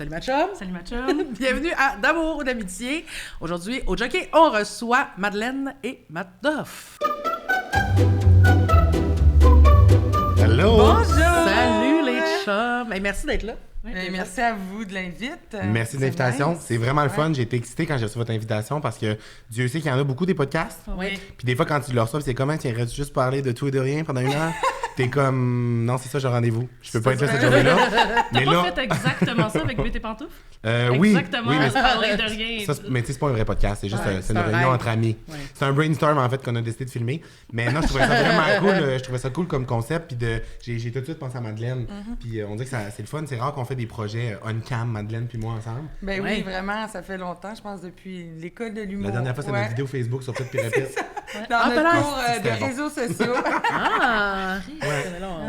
Salut ma chum. Salut ma chum. Bienvenue à D'amour ou d'amitié. Aujourd'hui, au Jockey, on reçoit Madeleine et Madoff. Hello! Bonjour! Salut les chums. Hey, merci d'être là. Merci à vous de l'invite. Merci de l'invitation. C'est vraiment le fun. J'ai été excitée quand j'ai reçu votre invitation parce que Dieu sait qu'il y en a beaucoup des podcasts. Oui. Puis des fois, quand tu le reçois, c'est comment? Tu irais juste parler de tout et de rien pendant une heure? T'es comme, non, c'est ça, j'ai rendez-vous. Je peux pas être là cette journée-là. T'as pas fait exactement ça avec Tes pantoufles? Oui. Exactement, Oui, mais parler de rien. ça, mais tu sais, c'est pas un vrai podcast, c'est juste c'est une un réunion rêve. entre amis. Ouais. C'est un brainstorm en fait qu'on a décidé de filmer. Mais non, je trouvais ça vraiment cool. Je trouvais ça cool comme concept. Puis j'ai tout de suite pensé à Madeleine. Puis on dit que c'est le fun. C'est rare qu'on fait des projets on-cam, Madeleine puis moi ensemble. Ben Ouais. oui, vraiment, ça fait longtemps, je pense, depuis l'école de l'humour. La dernière fois, c'était notre vidéo Facebook sur Peut-être puis répète. Dans Ah, notre ben là, cours c'était de bon. réseaux sociaux. Ah! Ouais.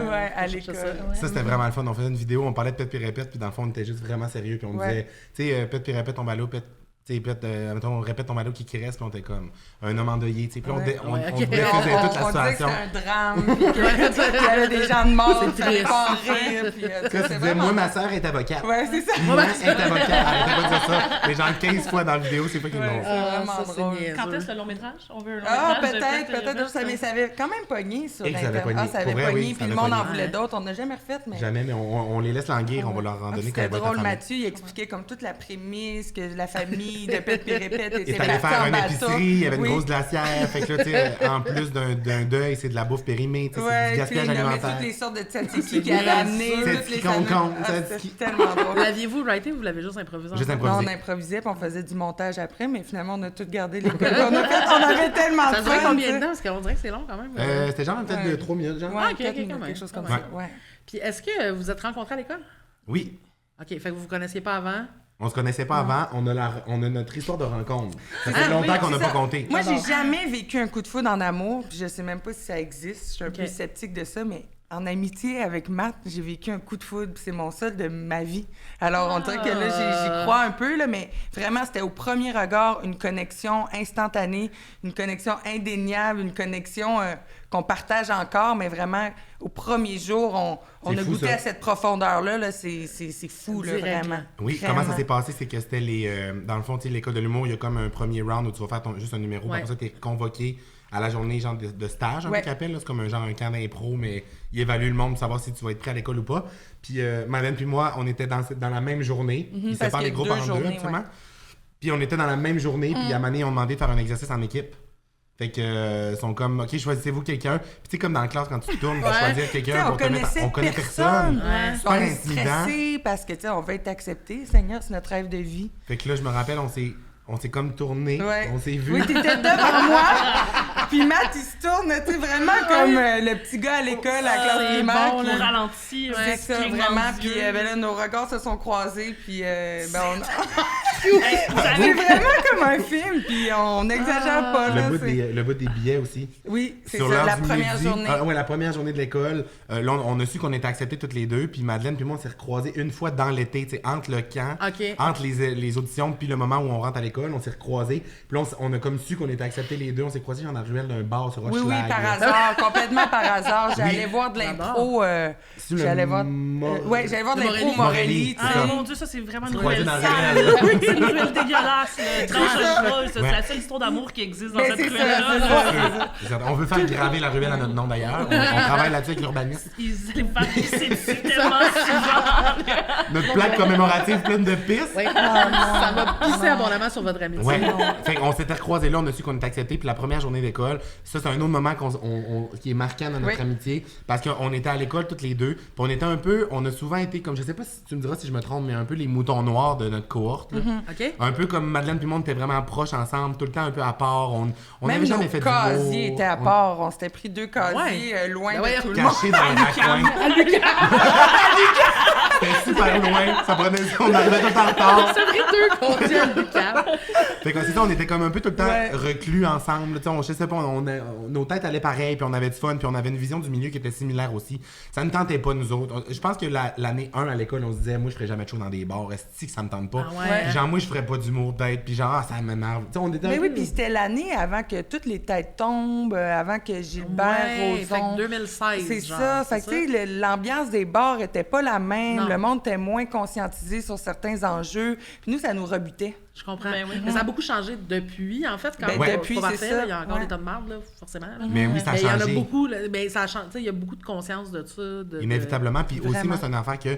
Ouais, à on cherche l'école. ça. Ouais. Ça, c'était vraiment le fun. On faisait une vidéo, on parlait de Pète puis répète, puis dans le fond, on était juste vraiment sérieux, puis on disait, tu sais, Pète puis répète ton ballot, pète, tu sais, mettons, on répète ton ballot qui reste, puis on était comme un homme endeuillé, tu sais, puis on ok. défaisait toute la On disait que situation. c'était un drame, puis qu'il y avait des gens de morts, C'est il fallait pas en triste. rire, puis Là, tu c'est disais, vraiment... moi, ma sœur est avocate. Ouais, c'est ça. Moi, elle est avocate. Arrêtez pas de dire ça. Mais genre 15 fois dans la vidéo, c'est pas qu'ils Ouais. l'ont. C'est vraiment ça, c'est drôle. niaiseux. Quand est-ce le long métrage? On veut un long Ah, métrage. peut-être, mais ça avait quand même pogné sur Et que ça avait Internet. pogné. Ah, ça avait Pour vrai, pogné, oui, puis ça le avait monde en pogné. voulait d'autres. On n'a jamais refait, mais... Jamais, mais on les laisse languir, on va leur en donner quand C'était ils vont être drôle, affamés. Mathieu, il expliquait comme toute la prémisse, que la famille de Pète puis répète était Il fallait partie faire en une bateau. épicerie, il y avait une Oui. grosse glacière. Fait que là, tu sais, en plus d'un deuil, c'est de la bouffe périmée, tu sais, c'est du Ouais, puis gaspillage il nommait alimentaire. toutes les sortes de tzatziki qu'il a amené, toutes Tzatziki les concombre, Ah, tzatziki. c'était tellement drôle. L'aviez-vous writé ou vous l'avez juste improvisé? Juste ensemble? Non, on improvisé. improvisait, puis on faisait du montage après, mais finalement, on a tout gardé les codes. On avait tellement de Ça durait fun, combien tu de sais. temps? Parce qu'on dirait que c'est long quand même. C'était genre peut-être Ouais. de 3 minutes, genre. Ouais, Ah, ok, 4 ok, minutes, quand même, quelque chose comme quand ça. même. Ouais. Puis est-ce que vous êtes rencontrés à l'école? Oui. OK, fait que vous vous connaissiez pas avant? On se connaissait pas avant, on a notre histoire de rencontre. Ça fait Ah, longtemps oui, qu'on n'a c'est pas ça. compté. Moi, j'ai J'adore. jamais vécu un coup de foudre en amour, puis je sais même pas si ça existe. Je suis un Ok. peu sceptique de ça, mais en amitié avec Matt, j'ai vécu un coup de foudre, puis c'est mon seul de ma vie. Alors, on dirait que là, j'y crois un peu, là, mais vraiment, c'était au premier regard une connexion instantanée, une connexion indéniable, une connexion qu'on partage encore, mais vraiment, au premier jour, on C'est a fou, goûté ça. à cette profondeur-là. Là, c'est fou, là, Direct, vraiment. là. Oui, Vraiment. comment ça s'est passé, c'est que c'était dans le fond, tu sais, l'école de l'humour, il y a comme un premier round où tu vas faire juste un numéro, Ouais. après ça, tu es convoqué à la journée genre de stage, un peu Ouais. qu'ils appellent, là. C'est comme un camp d'impro, mais il évalue le monde pour savoir si tu vas être prêt à l'école ou pas. Puis Madeleine puis moi, on était dans la même journée, ils parce séparent qu'il y les a groupes deux en deux, journées, absolument. ouais. Puis on était dans la même journée, puis à un moment donné, ils ont demandé de faire un exercice en équipe. Fait que ils sont comme, OK, choisissez-vous quelqu'un. Puis tu sais, comme dans la classe, quand tu te tournes pour choisir Tu sais, quelqu'un pour te mettre... On connaît personne. Ouais. Super On est intimidant. stressé parce que, tu sais, on veut être accepté. Seigneur, c'est notre rêve de vie. Fait que là, je me rappelle, on s'est comme tourné, Ouais. on s'est vu. Oui, t'étais devant moi. Puis Matt, il se tourne, tu sais, vraiment comme le petit gars à l'école, à la classe c'est primaire. bon, qui- là. On ralentit. C'est ça, clignement vraiment. d'yeux. Puis ben là, nos regards se sont croisés. Puis ben, Hey, vous c'est avez- vraiment comme un film. Puis on n'exagère pas. Là, Le bout des billets aussi. Oui, c'est Sur ça, l'heure la du première midi. journée. Ah, ouais, la première journée de l'école. Là, on a su qu'on était acceptés toutes les deux. Puis Madeleine puis moi, on s'est recroisés une fois dans l'été, tu sais, entre le camp, OK. entre les auditions, puis le moment où on rentre à l'école. On s'est recroisés. Puis là, on a comme su qu'on était acceptés les deux. On s'est croisés dans la ruelle d'un bar sur Oui, Hochelag. oui, par hasard, complètement par hasard. J'allais Oui. voir de l'impro. C'est le J'allais voir. Mo- J'allais voir de Le l'impro au Morelli. Morelli. tu c'est sais. Ah ça. mon dieu, ça c'est vraiment une croisé nouvelle dans la sale. ruelle. C'est une nouvelle dégueulasse. Là. Tranche c'est Ouais. la seule histoire d'amour qui existe dans Ben, cette c'est ça, ruelle-là. c'est là. On veut faire graver la ruelle à notre nom d'ailleurs. On travaille là-dessus avec l'urbaniste. Ils allaient me faire pisser dessus tellement souvent. Notre plaque commémorative pleine de pisse. Oui. Ça m'a pissé abondamment sur votre amitié. Ouais. Fait qu'on s'était recroisés là, on a su qu'on était acceptés. Puis la première journée d'école, ça c'est un autre moment qui est marquant dans notre Oui. amitié. Parce qu'on était à l'école toutes les deux. Puis on était on a souvent été comme, je sais pas si tu me diras si je me trompe, mais un peu les moutons noirs de notre cohorte. là. OK? Un peu comme Madeleine puis moi, on était vraiment proches ensemble, tout le temps un peu à part. On Même n'avait jamais nos fait casiers d'humour. étaient à part. On s'était pris 2 casiers Ouais. loin Ben de ouais, tout le monde. Cachés dans un coin. C'était super loin. Ça prenait, on arrivait tout en retard. Ça a pris 2 contiennent du cap. Fait que c'est ça, on était comme un peu tout le temps Ouais. reclus ensemble. Tu sais, je sais pas, nos têtes allaient pareil, puis on avait du fun, puis on avait une vision du milieu qui était similaire aussi. Ça ne tentait pas, nous autres. Je pense que l'année 1 à l'école, on se disait, moi, je ferais jamais de show dans des bars. Est-ce que ça me tente pas? Ah ouais. Puis genre, moi, je ferais pas d'humour peut-être. Puis genre, ça m'énerve. Tu sais, on était un Mais peu- oui, puis c'était l'année avant que toutes les têtes tombent, avant que Gilbert, Ouais, fait Rozon... que 2016, C'est genre, ça. c'est Fait que, tu sais, l'ambiance des bars était pas la même. Non. le monde était moins conscientisé sur certains enjeux. Puis nous, ça nous rebutait. Je comprends. Ben oui. Mais ça a beaucoup changé depuis, en fait. Quand Ben, même. depuis, Pas c'est parfait, ça. là, il y a encore Ouais. des tas de marde, là, forcément. Là. Mais oui, ça a Mais il y en a changé. beaucoup, là, ben, ça a changé. Il y a beaucoup de conscience de ça. Inévitablement. Puis aussi, Vraiment. moi, c'est une affaire que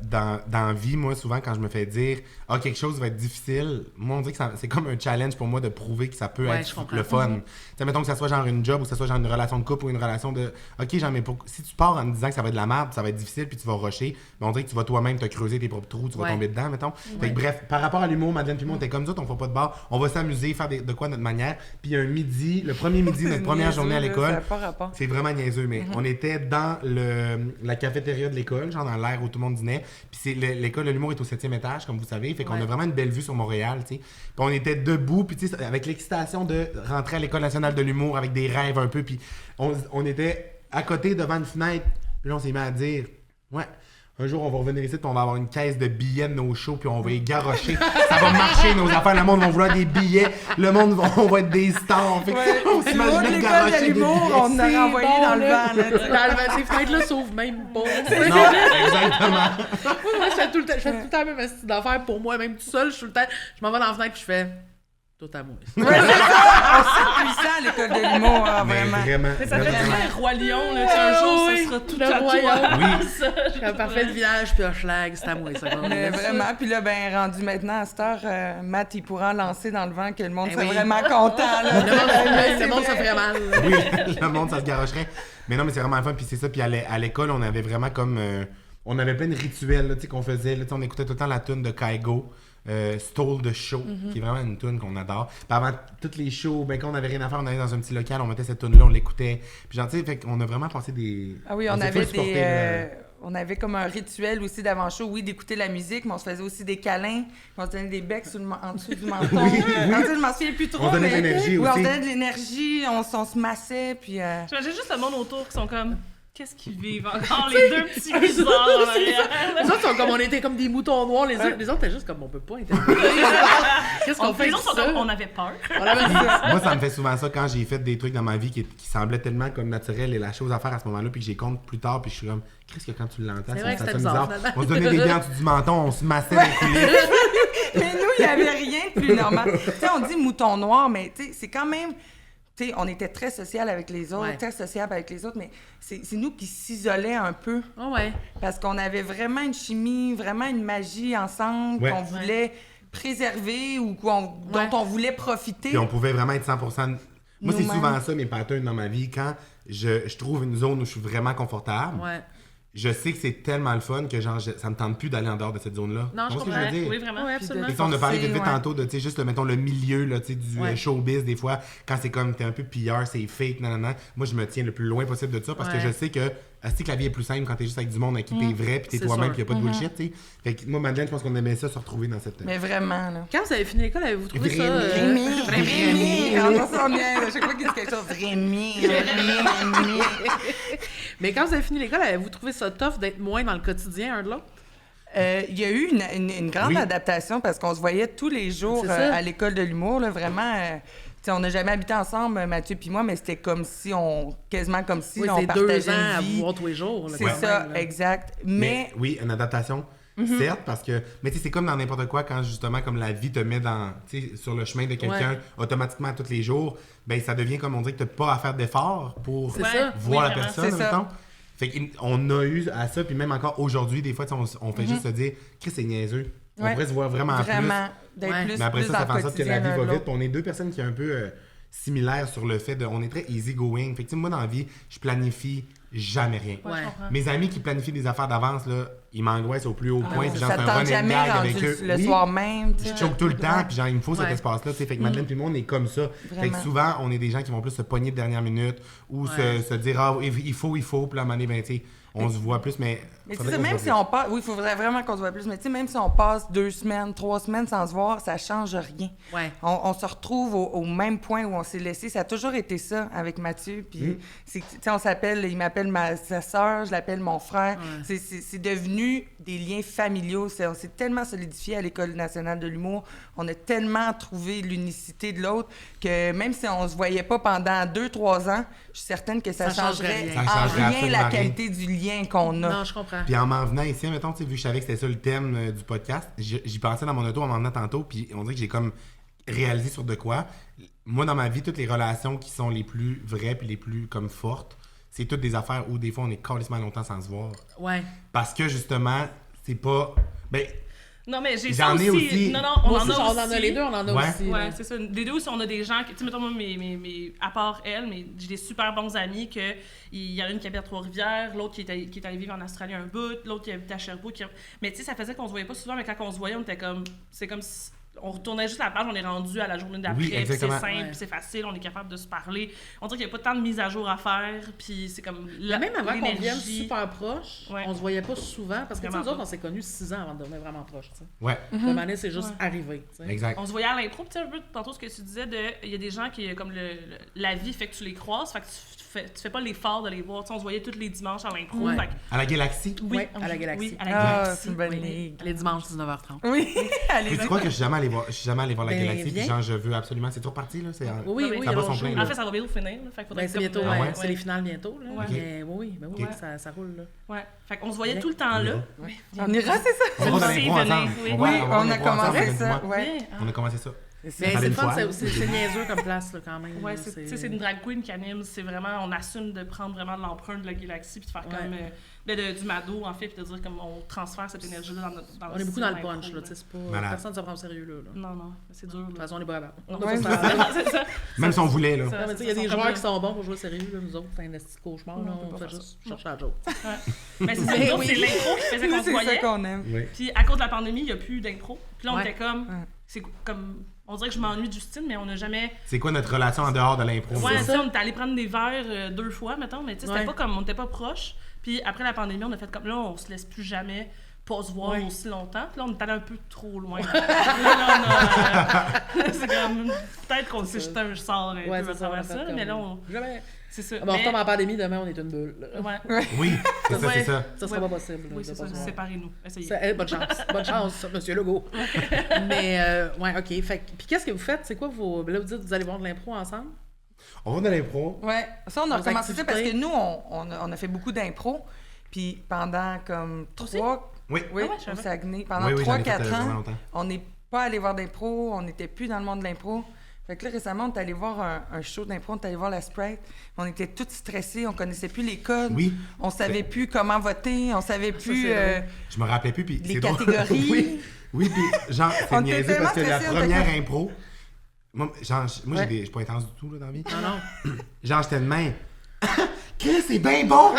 dans la vie, moi, souvent, quand je me fais dire « Ah, quelque chose va être difficile », moi, on dit que c'est comme un challenge pour moi de prouver que ça peut Ouais, être je comprends. le fun. Tu sais, mettons que ça soit genre une job ou que ça soit genre une relation de couple ou une relation de « Ok, genre, mais si tu pars en te disant que ça va être de la merde, ça va être difficile, puis tu vas rusher, mais on dirait que tu vas toi-même te creuser tes propres trous, tu vas Ouais. tomber dedans, mettons. » Fait que bref, par rapport à l'humour, Madeleine puis moi, on était comme ça, on fait pas de bar, on va s'amuser, faire de quoi de notre manière. Puis un midi, le premier midi de notre première Niaiseux, journée à là, l'école, ça a pas rapport. c'est vraiment niaiseux, mais on était dans la cafétéria de l'école, genre dans l'air où tout le monde dînait. Puis l'école de l'humour est au 7e étage, comme vous savez. Fait qu'on a vraiment une belle vue sur Montréal, tu sais. Puis on était debout, puis tu sais, avec l'excitation de rentrer à l'École nationale de l'humour, avec des rêves un peu. Puis on était à côté, devant une fenêtre. Puis là, on s'est mis à dire, ouais, un jour, on va revenir ici, puis on va avoir une caisse de billets de nos shows, puis on va y garrocher. Ça va marcher, nos affaires. Le monde va vouloir des billets. Le monde, on va être des stars. Fait que on Au s'imaginait de l'école garrocher de des l'humour, billets. on a renvoyé dans le vent. Là, tu sais. Ces fenêtres-là s'ouvrent même pas. Non, exactement. Moi, je fais tout le temps la même astuce d'affaires pour moi, même tout seul. Je m'en vais dans la fenêtre et je fais tout à moi. Ouais, c'est ça. On se sent puissant à l'école de l'humour, hein, Mais vraiment. vraiment. Mais ça fait vraiment. très Roi Lion, là, qu'un jour, oui, ça sera tout le à toi. royaume. Oui. Je suis un parfait de village, puis un schlag, c'est à moi, ça. Mais vraiment, puis là, ben rendu maintenant, à cette heure, Matt, il pourra en lancer dans le vent que le monde Eh soit oui. vraiment content. Là. Le monde se ferait mal. Oui, le monde, ça se garocherait. Mais non, mais c'est vraiment le fun. Puis c'est ça. Puis à l'école, on avait vraiment comme... on avait plein de rituels là, tu sais, qu'on faisait. Là, tu sais, on écoutait tout le temps la tune de Kygo. Stole the Show, qui est vraiment une tune qu'on adore. Puis avant toutes les shows, ben quand on avait rien à faire, on allait dans un petit local, on mettait cette tune là, on l'écoutait. Puis genre, tu sais, fait qu'on a vraiment passé des... Ah oui, on s'est avait full supporté, on avait comme un rituel aussi d'avant-show, oui, d'écouter la musique, mais on se faisait aussi des câlins, puis on se donnait des becs en dessous du menton. En dessous, je m'en souviens plus trop, On se donnait de mais... l'énergie Oui, on se aussi. donnait de l'énergie, on se massait, puis... J'imagine juste le monde autour qui sont comme... Qu'est-ce qu'ils vivent encore, les deux petits bizarres en arrière? Les autres sont comme, on était comme des moutons noirs, les autres étaient juste comme, on peut pas intervenir. Qu'est-ce qu'on fait Les avec autres sont ça? comme, on avait peur. On avait ça. Moi, ça me fait souvent ça quand j'ai fait des trucs dans ma vie qui semblaient tellement comme naturels et la chose à faire à ce moment-là, puis que j'y compte plus tard, puis je suis comme, qu'est-ce que quand tu l'entends, C'est vrai que ça c'était sonne bizarre, finalement. On se donnait des dents en dessous du menton, on se massait les coulisses. Mais nous, il n'y avait rien de plus normal. Tu sais, on dit mouton noir, mais tu sais, c'est quand même... Tu sais, on était très social avec les autres, Ouais. très sociable avec les autres, mais c'est nous qui s'isolait un peu. Ah ouais. Parce qu'on avait vraiment une chimie, vraiment une magie ensemble Ouais. qu'on voulait préserver ou dont on voulait profiter. Puis on pouvait vraiment être 100%... Moi, c'est Nous-mêmes. souvent ça, mes patterns dans ma vie. Quand je trouve une zone où je suis vraiment confortable, Ouais. je sais que c'est tellement le fun que genre, ça me tente plus d'aller en dehors de cette zone-là. Non, je Tu vois ce que je veux comprends. dire? Oui, vraiment. Oui, Puis absolument. Et ça, on a parlé vite vite Forcé, ouais. tantôt de, tu sais, juste, mettons, le milieu, là, tu sais, du Ouais. showbiz, des fois, quand c'est comme, t'es un peu pilleur, c'est fake, nanana. Moi, je me tiens le plus loin possible de ça parce que Ouais. je sais que, que la vie est plus simple quand t'es juste avec du monde à qui t'es vrai, puis t'es C'est toi-même, sûr. puis y a pas de bullshit, tu sais. Fait que moi, Madeleine, je pense qu'on aimait ça se retrouver dans cette... Mais vraiment, là. Quand vous avez fini l'école, avez-vous trouvé ça... Rémi! On va s'en bien. À chaque fois qu'il dit quelque chose, Rémi. Mais quand vous avez fini l'école, avez-vous trouvé ça tough d'être moins dans le quotidien un de l'autre? Il y a eu une grande Oui. adaptation parce qu'on se voyait tous les jours C'est ça. à l'école de l'humour, là, vraiment. Tu sais, on n'a jamais habité ensemble, Mathieu puis moi, mais c'était comme si quasiment comme si Oui, on c'est 2 partageait ans à une vous vie. voir tous les jours. là, C'est quand ça, même, là. exact. Mais Mais oui, une adaptation, certes, parce que... Mais tu sais, c'est comme dans n'importe quoi, quand justement, comme la vie te met tu sais, sur le chemin de quelqu'un, Ouais. automatiquement, tous les jours, ben ça devient comme on dirait que t'as pas à faire d'efforts pour C'est ça. voir Oui, la vraiment. personne, C'est ça. mettons. Fait qu'on a eu à ça, puis même encore aujourd'hui, des fois, tu sais, on fait juste se dire, Chris, c'est niaiseux. On Ouais. pourrait se voir vraiment, vraiment, d'être Ouais. plus Mais après plus ça, ça dans fait le en sorte que la quotidien vie l'un va de vite. l'autre. Puis on est deux personnes qui sont un peu similaires sur le fait de... On est très easy going. Fait que tu sais, moi, dans la vie, je planifie jamais rien. Ouais, je comprends. Mes amis qui planifient des affaires d'avance, là, ils m'angoissent au plus haut point. puis genre, Ça c'est te un tente running jamais gag rendu avec eux. le Oui. soir même. tu Je sais. choke tout le temps, puis genre, il me faut cet Ouais. espace-là. Tu sais, fait que Madeleine puis moi, on est comme ça. Fait que Vraiment. souvent, on est des gens qui vont plus se pogner de dernière minute ou Ouais. se dire, ah, il faut, puis à un moment donné, ben, tu sais, on se voit plus, mais. Mais tu faudrait sais, qu'on se même voit si on passe... Oui, il faudrait vraiment qu'on se voit plus. Mais tu sais, même si on passe 2 semaines, 3 semaines sans se voir, ça change rien. Ouais. On se retrouve au même point où on s'est laissé. Ça a toujours été ça avec Mathieu. Puis, tu sais, on s'appelle... Il m'appelle sa sœur, je l'appelle mon frère. C'est devenu devenu des liens familiaux. On s'est tellement solidifié à l'École nationale de l'humour. On a tellement trouvé l'unicité de l'autre que même si on se voyait pas pendant 2-3 ans, je suis certaine que ça changerait rien. Ça en changerait rien la absolument qualité du lien qu'on a. Non, je comprends. Puis en m'en venant ici, mettons, tu sais, vu que je savais que c'était ça le thème du podcast, j'y pensais dans mon auto en m'en venant tantôt, puis on dirait que j'ai comme réalisé sur de quoi. Moi, dans ma vie, toutes les relations qui sont les plus vraies puis les plus comme fortes, c'est toutes des affaires où des fois on est calissement longtemps sans se voir. Ouais. Parce que justement, c'est pas. Ben, Non, mais j'ai J'en ça ai aussi. aussi. Non, on Moi en aussi, a on en aussi. a les deux, on en a Ouais. aussi. Ouais, là. c'est ça. Les deux aussi, on a des gens qui, tu sais, mettons, moi, à part elle, mais j'ai des super bons amis il y en a une qui habite à Trois-Rivières, l'autre qui est allée vivre en Australie un bout, l'autre qui habite à Sherbrooke. Mais tu sais, ça faisait qu'on se voyait pas souvent, mais quand on se voyait, on était comme, c'est comme si on retournait juste la page, on est rendu à la journée d'après, Oui, puis c'est exactement. simple, Ouais. puis c'est facile, on est capable de se parler. On dirait qu'il n'y a pas tant de mise à jour à faire, puis c'est comme Même avant qu'on devienne l'énergie. super proches, Ouais. on se voyait pas souvent. Parce que tu sais, Vraiment nous autres, pas. on s'est connus 6 ans avant de devenir vraiment proches. Tu sais. ouais, Le moment donné, c'est juste Ouais. arrivé. Tu sais. exact. On se voyait à l'impro, tu sais, un peu tantôt ce que tu disais, il y a des gens qui, comme la vie fait que tu les croises, fait que tu fais pas l'effort de les voir. Tu sais, on se voyait tous les dimanches à l'impro. Ouais. Fait que- À la galaxie. oui, Ouais, à la Galaxie. Oui, à la Ah, Galaxie. c'est une bonne Oui. ligue. Les dimanches, 19h30. Oui, allez. Puis tu crois que je suis jamais allé voir la Ben, galaxie, puis viens. genre je veux absolument. C'est tout reparti là. C'est Oui, oui, oui, ça il y va a son l'autre plein, jour. là. En fait, ça va bientôt finir. Là, fait que faudrait Ben, c'est comme- bientôt, Ah ouais, ouais? c'est les finales bientôt. Là. Ouais. Mais oui, ben oui, Ok. ça roule. Là. Ouais. Fait qu'on se voyait Viens. tout le temps là. Ouais. On ira, c'est ça? On va dans Merci, l'impro venez, ensemble. oui. On va- Oui, va on dans a l'impro ensemble, commencé avec ça. moi. Ouais. Bien. On a commencé ça. Mais Ça fait c'est une le fun, fois. c'est niaiseux comme place là, quand même. Ouais, là, tu sais, c'est une drag queen qui anime, c'est vraiment, on assume de prendre vraiment de l'empreinte de la galaxie puis de faire Ouais. comme, du Mado en fait, puis de dire comme on transfère cette énergie-là dans On est beaucoup dans le style punch, impro, là, tu sais, c'est pas... Malade. Personne ne se prend au sérieux, là. De Non, c'est dur. toute façon, on est pas capable. Non, Ouais, c'est ça. Même si on voulait là. Ça- Non, mais tu sais, il y a ça des sont joueurs comme qui sont bons pour jouer sérieux, là, nous autres, c'est un petit cauchemar, Non, là, on peut on pas fait faire juste chercher la joke. Mais c'est ça, Mais nous autres, oui. c'est l'impro qui faisait qu'on se C'est ça voyait. qu'on aime. Oui. Puis à cause de la pandémie, il n'y a plus d'impro. Puis là, on Ouais. était comme, Ouais. c'est comme, on dirait que je m'ennuie de Justine, mais on n'a jamais. C'est quoi notre relation en dehors de l'impro? Ouais, c'est ça, ça. on était allé prendre des verres 2 fois, mettons, mais tu sais, c'était Ouais. pas comme, on n'était pas proches. Puis après la pandémie, on a fait comme là, on se laisse plus jamais pas se voir Ouais. aussi longtemps. Puis là, on est allé un peu trop loin. Là, c'est comme, peut-être qu'on s'est jeté un sort un Ouais, peu c'est ça, on a à fait ça, comme- mais là, on. Jamais. C'est ça. Ah, bon, on Mais- retombe en pandémie, demain, on est une bulle. là. Ouais. Oui, c'est ça, Ouais. c'est ça. Ça sera Ouais. pas possible. là, Oui, de c'est pas ça. se voir. Séparez-nous. Essayez. Bonne chance. Bonne chance, monsieur Legault. Mais, ouais, OK. Fait, puis qu'est-ce que vous faites? C'est quoi vos... Là, vous dites que vous allez voir de l'impro ensemble? On va dans l'impro. Ouais, ça, on a Vos recommencé ça parce que activités. nous, on a fait beaucoup d'impro. Puis pendant comme aussi? 3... Oui. Oui, Ah ouais, je au savais. Saguenay. Pendant Oui, oui, j'en ai fait, 3-4 vraiment ans, longtemps. on n'est pas allé voir d'impro, on n'était plus dans le monde de l'impro. Fait que là, récemment, on est allé voir un show d'impro, on est allé voir la Sprite. On était tous stressés, on connaissait plus les codes. Oui. On savait plus comment voter, on savait plus... c'est vrai. Je me rappelais plus, puis Les c'est drôle. catégories. oui, oui, puis genre, c'est On était niaiseux parce que tellement la stressés, on première était impro, moi, genre, moi Ouais. je suis pas intense du tout là, dans la vie. Non, non. Genre, j'étais de même. Chris, c'est bien bon!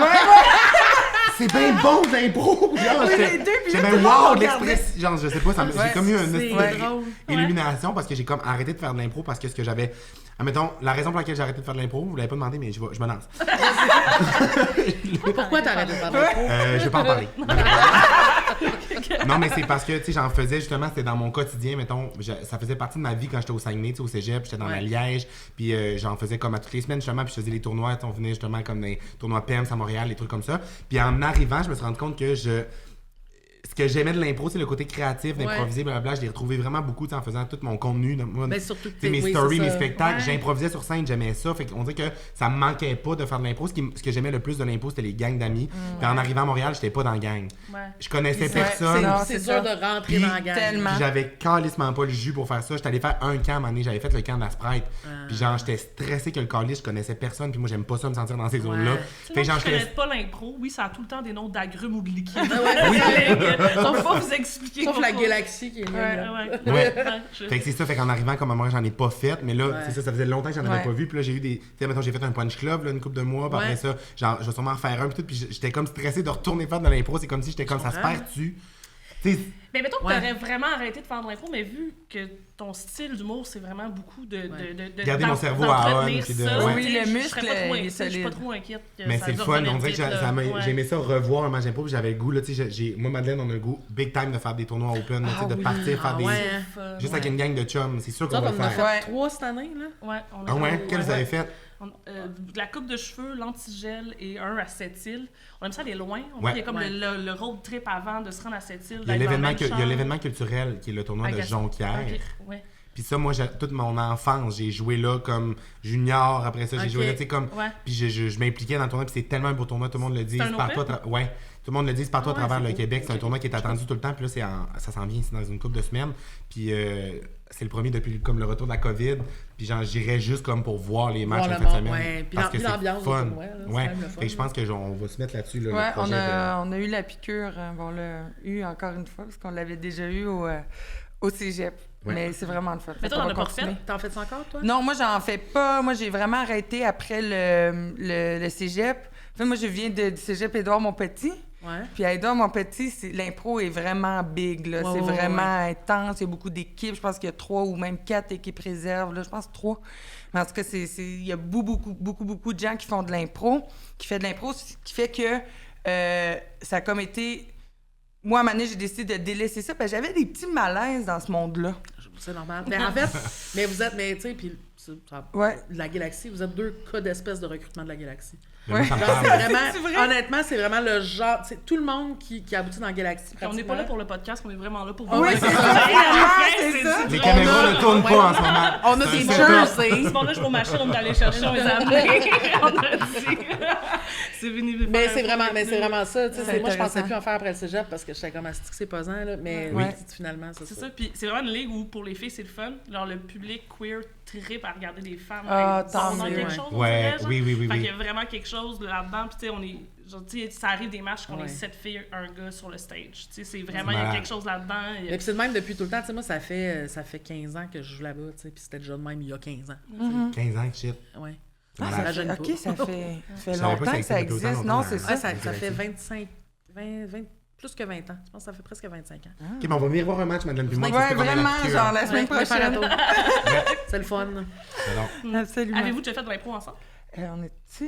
C'est bien bon l'impro! Genre, Oui, j'étais les deux, puis j'étais là, bien tout le monde wow, regardait. l'express. Genre, je sais pas, ça me- Ouais, j'ai comme eu un c'est espèce drôle. d'illumination parce que j'ai comme arrêté de faire de l'impro parce que ce que j'avais. Admettons, la raison pour laquelle j'ai arrêté de faire de l'impro, vous l'avez pas demandé, mais je me lance. Pourquoi t'as arrêté de faire de l'impro? Je vais pas en parler. Non, mais c'est parce que, tu sais, j'en faisais justement, c'était dans mon quotidien, mettons, ça faisait partie de ma vie quand j'étais au Saguenay, tu sais, au cégep, j'étais dans Ouais. la Liège, puis j'en faisais comme à toutes les semaines, justement, puis je faisais les tournois, tu sais, on venait justement comme des tournois PEMS à Montréal, des trucs comme ça. Puis en arrivant, je me suis rendu compte que ce que j'aimais de l'impro, c'est le côté créatif, d'improviser, blablabla. Je l'ai retrouvé vraiment beaucoup, tu sais, en faisant tout mon contenu. Moi, Ben, surtout que tu sais, mes oui, stories, c'est mes ça. spectacles, Ouais. j'improvisais sur scène, j'aimais ça. Fait qu'on dirait que ça me manquait pas de faire de l'impro. Ce que j'aimais le plus de l'impro, c'était les gangs d'amis. Puis en arrivant à Montréal, j'étais pas dans le gang. Ouais. Je connaissais Ouais, personne. non, C'est c'est dur ça. de rentrer Puis, dans la gang. tellement. Puis j'avais calissement pas le jus pour faire ça. J'étais allé faire un camp à un moment donné, j'avais fait le camp de la Sprite. Puis genre, j'étais stressé que le calice, je connaissais personne. Puis moi, j'aime pas ça me sentir dans ces zones-là. Ouais. Tu Fait que sais, genre, je connais j'étais. pas l'impro. Oui, ça a tout le temps des noms d'agrumes ou de liquides. Oui. On peut pas vous expliquer. Sauf la pourquoi. galaxie qui est nulle. Ouais, là. ouais. Ouais. je- Fait que c'est ça, fait qu'en arrivant comme à moi, j'en ai pas fait, mais là, Ouais. c'est ça faisait longtemps que j'en avais Ouais. pas vu, puis là, j'ai eu des. Tu sais, mettons, j'ai fait un punch club, là, une couple de mois, puis Ouais. après ça, genre, je vais sûrement en faire un, puis tout, puis j'étais comme stressé de retourner faire de l'impro, c'est comme si j'étais comme ça se comprends. perd-tu. Tu sais, Mais mettons que Ouais. t'aurais vraiment arrêté de faire de l'impro, mais vu que ton style d'humour, c'est vraiment beaucoup de Garder mon cerveau à d'entretenir on, puis de- ça, ouais. Oui, tu sais, le je muscle, serais pas trop il est inquiète, je suis pas solide. trop inquiète que mais ça c'est le va fun, revenir on dirait que vite, là. Ouais. j'ai aimé ça revoir un match d'impro, puis j'avais le goût, là, tu sais, moi, Madeleine, on a le goût big time de faire des tournois open, là, tu sais, de oui. partir, faire Ah des. ouais. Fun. Juste avec une gang de chums, c'est sûr Nous qu'on autres, va on en a le faire. fait Ouais. 3 cette année, là. Ouais, on a Ah ouais, fait- quel vous avez fait? De la coupe de cheveux, l'antigel et un à Sept-Îles. On aime ça aller loin. Il y a comme le road trip avant de se rendre à Sept-Îles. Il y a l'événement culturel qui est le tournoi de Jonquière. Okay. Ouais. Puis ça, moi, toute mon enfance, j'ai joué là comme junior. Après ça, j'ai joué là, tu sais, comme... Ouais. Puis je m'impliquais dans le tournoi, puis c'est tellement un beau tournoi, tout le monde le dit. C'est un partout ouais, tout le monde le dit, c'est partout à travers le Québec. C'est un tournoi qui est attendu tout le temps, puis là, ça s'en vient ici dans une couple de semaines. Puis c'est le premier depuis comme le retour de la COVID. Puis j'irais juste comme pour voir les matchs en fin de semaine. Ouais. Puis parce que l'ambiance c'est fun. Ouais. Fait que je pense qu'on va se mettre là-dessus. Là, Ouais, le projet on a eu la piqûre. On l'a eu encore une fois, parce qu'on l'avait déjà eu au cégep. Ouais. Mais c'est vraiment le fun. Mais toi, t'en as pas refait? T'en fais ça encore, toi? Non, moi, j'en fais pas. Moi, j'ai vraiment arrêté après le cégep. En fait, moi, je viens du cégep Édouard-Montpetit. Ouais. Puis à Édouard-Montpetit, l'impro est vraiment big. Là. C'est vraiment intense. Il y a beaucoup d'équipes. Je pense qu'il y a 3 ou même 4 équipes réserves. Là. Je pense 3. Mais en tout cas, il y a beaucoup de gens qui font de l'impro, ce qui fait que ça a comme été... Moi, à un moment donné, j'ai décidé de délaisser ça parce que j'avais des petits malaises dans ce monde-là. C'est normal. Mais en fait, tu sais, puis la Galaxie, vous êtes 2 cas d'espèce de recrutement de la Galaxie. Ouais. Genre, c'est vraiment, honnêtement, c'est vraiment le genre, c'est tout le monde qui aboutit dans la Galaxie. On n'est pas là pour le podcast, on est vraiment là pour vous. Oui, c'est ça. C'est ça. Les caméras ne tournent pas en ce moment. On a des jerseys. C'est bon, là, je vais aux machines, on est allé chercher, on les a amenés. On a dit. C'est venu. Mais c'est vraiment ça. Tu sais, moi, je pensais intéressant. plus en faire après le cégep parce que j'étais comme astique, c'est pesant, là. Mais oui, finalement, c'est ça. C'est ça. Puis c'est vraiment une ligue où, pour les filles, c'est le fun. Genre, le public queer trippe à regarder des femmes. Tant dans mieux. quelque chose, Ouais, on dirait, oui. Fait qu'il y a vraiment quelque chose là-dedans. Puis, tu sais, on est. Genre, tu sais, ça arrive des matchs qu'on est 7 filles, un gars sur le stage. Tu sais, c'est vraiment, il y a quelque chose là-dedans. Et puis c'est le même depuis tout le temps. Tu sais, moi, ça fait 15 ans que je joue là-bas, tu sais. Puis c'était déjà le même il y a 15 ans. 15 ans, shit. Ouais. Ah, Ça rajeunit pas. OK, ça fait Je savais pas longtemps que ça existait depuis autant existe. Non, longtemps. c'est Ouais, ça. ça fait 25, 20, plus que 20 ans. Je pense que ça fait presque 25 ans. OK, mais on va venir voir un match, Madeleine puis moi. Ouais, vraiment, genre la semaine prochaine. C'est le fun. Absolument. Avez-vous déjà fait de l'impro ensemble? On est-tu...